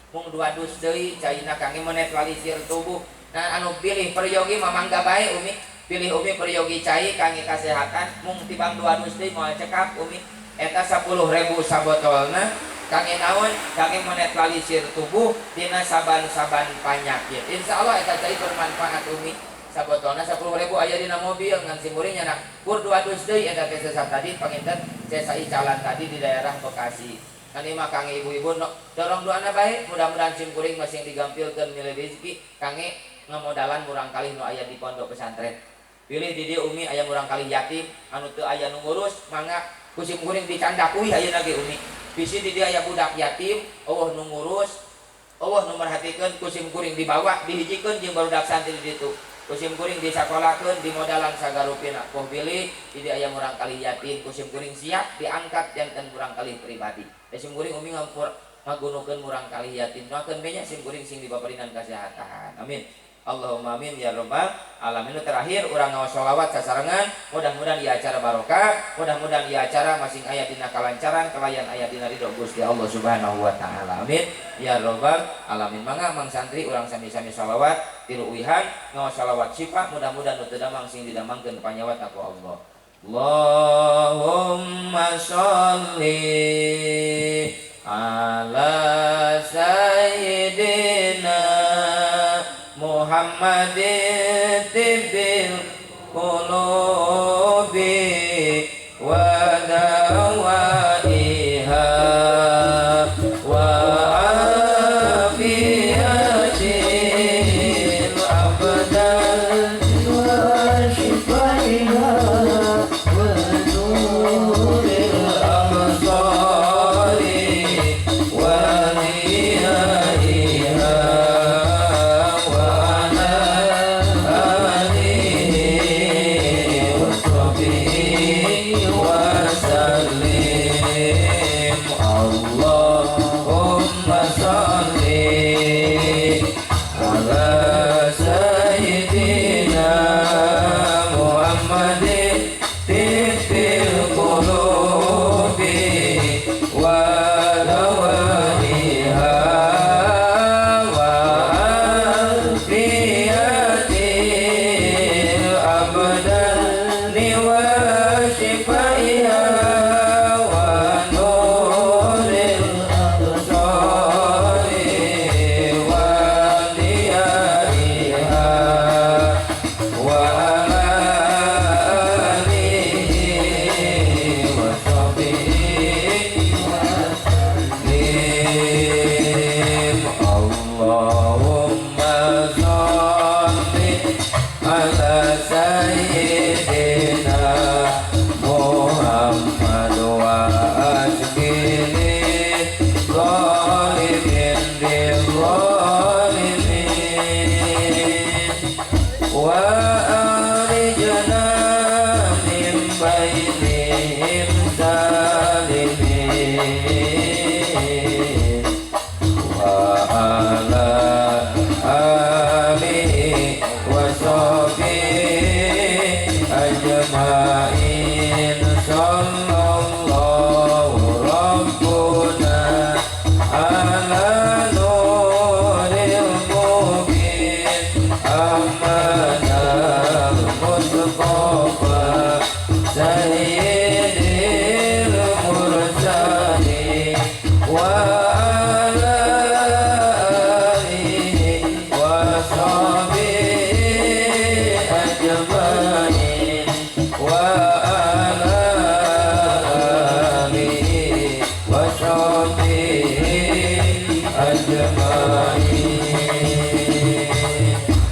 mung 2 dus deui caina kangge menetralisir tubuh. Nah anu pilih peryogi mamangga bae Umi pilih Umi peryogi cai kangge kasehatan mung tibang 2 dus deui moal cekap Umi eta 10.000 sabotolna kangge naon kangge menetralisir tubuh dina saban-saban panyakit. Insyaallah eta cai bermanfaat Umi. Sabotolna 10.000 aya dina mobil ngan simkuring nya kur 2 dus deui eta teh sesat tadi panginten cesa icalan tadi di daerah Bekasi. Kani mah kangge ibu-ibu dorong doana bae mudah-mudahan simkuring masih digampilkeun milih rezeki kangge ngamodalan murang kalih nu aya di pondok pesantren. Pilih di dieu Umi aya murang kalih yatim anu teu aya nu ngurus mangga ku simkuring dicandakui ayeuna ge Umi. Bisi di dieu aya budak yatim eueuh nu ngurus eueuh nu merhatikeun ku simkuring dibawa dihijikeun jeung barudak santri di ditu. Kusim kuring disakolakeun di modalan sagarupina poh bilih di aya murang kalih yatim kusim kuring siap diangkat janten murang kalih pribadi. Kusim kuring Umi ngagunukeun murang kalih yatim doakeun we nya sim kuring sing dibaparinan kasehatan. Amin. Allahumma amin ya rabbal alamin. Terakhir urang ngaos sholawat sasarengan mudah-mudahan ieu acara barokah, mudah-mudahan ieu acara masing aya dina kalancaran kalayan aya dina ridho Gusti Allah Subhanahu wa taala. Amin ya rabbal alamin. Mangga mang santri urang sami-sami sholawat tilu uihan ngaos sholawat syifa mudah-mudahan nu teu damang sing didamangkeun panyawat aku Allah. Allahumma sholli ala sayyidina Muhammadin tibbil qulubi wa dawaiha wa afiyatil abdal wa shifaiha wa nuril absari wa nihaiha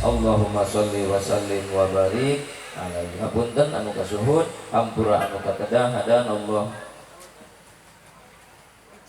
Allahumma sholli wa sallim wa barik alaihi. Hapunten anu kasuhun hampura anu kakedah hadan Allah.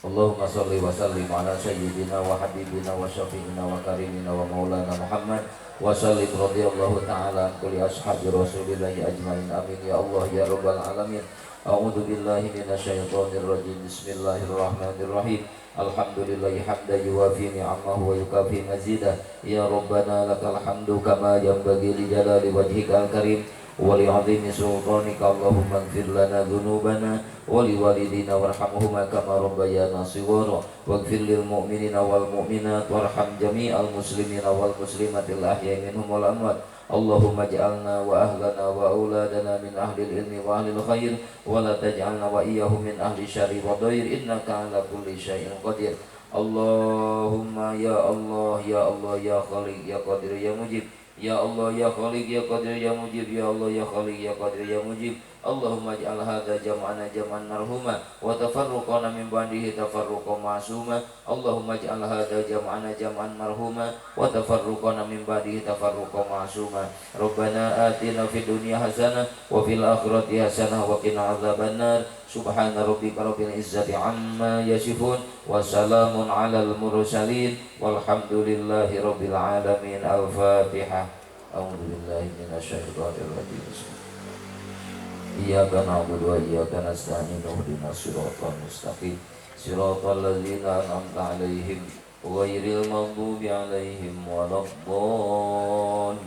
Allahumma sholli wa sallim ala sayyidina wa habibina wa syafi'ina wa karimina wa maulana Muhammad wa sallim radhiyallahu ta'ala an kulli ashabi rasulillahi ajmain. Amin ya Allah ya rabbal alamin. A'udzu billahi minasyaitonir rajim. Bismillahirrahmanirrahim. Alhamdulillahi hamdan yuwafi ni'amahu wa yukafi mazidah. Ya Rabbana lakal hamdu kama yanbaghi li jalali wajhikal karim wa li 'azimi sultanika. Allahumma ighfir lana dhunubana wa li walidina warhamhuma kama rabbayana shighara waghfir lil mu'minina wal mu'minat warham jami'al muslimina wal muslimatil ahya'i minhum wal amwat. Allahumma ja'alna wa ahlana wa auladana min ahli ilmi wa ahli khair wa la taj'alna wa iyyahum min ahli syarri wa dhair innaka ala kulli syai'in qadir. Allahumma ya Allah ya Allah ya Khaliq ya Qadir ya Mujib. Ya Allah ya Khaliq ya Qadir ya Mujib. Ya Allah ya Khaliq ya Qadir ya Mujib. Allahumma ij'al hadza jam'ana jam'an marhuma wa tafarruqana min ba'dihi tafarruqan ma'suma. Allahumma ij'al hadza jam'ana jam'an marhuma wa tafarruqana min ba'dihi tafarruqan ma'suma. Rabbana atina fid dunya hasanah wa fil akhirati hasanah wa qina adzabannar. Subhana rabbika rabbil izzati amma yasifun wa salamun alal mursalin walhamdulillahi rabbil alamin. Al-Fatihah. A'udzu billahi minasyaitonir rajim. Iyyaka na'budu wa iyyaka nasta'in ihdinas siratal mustaqim siratal ladzina an'amta 'alaihim ghairil maghdubi 'alaihim waladdallin.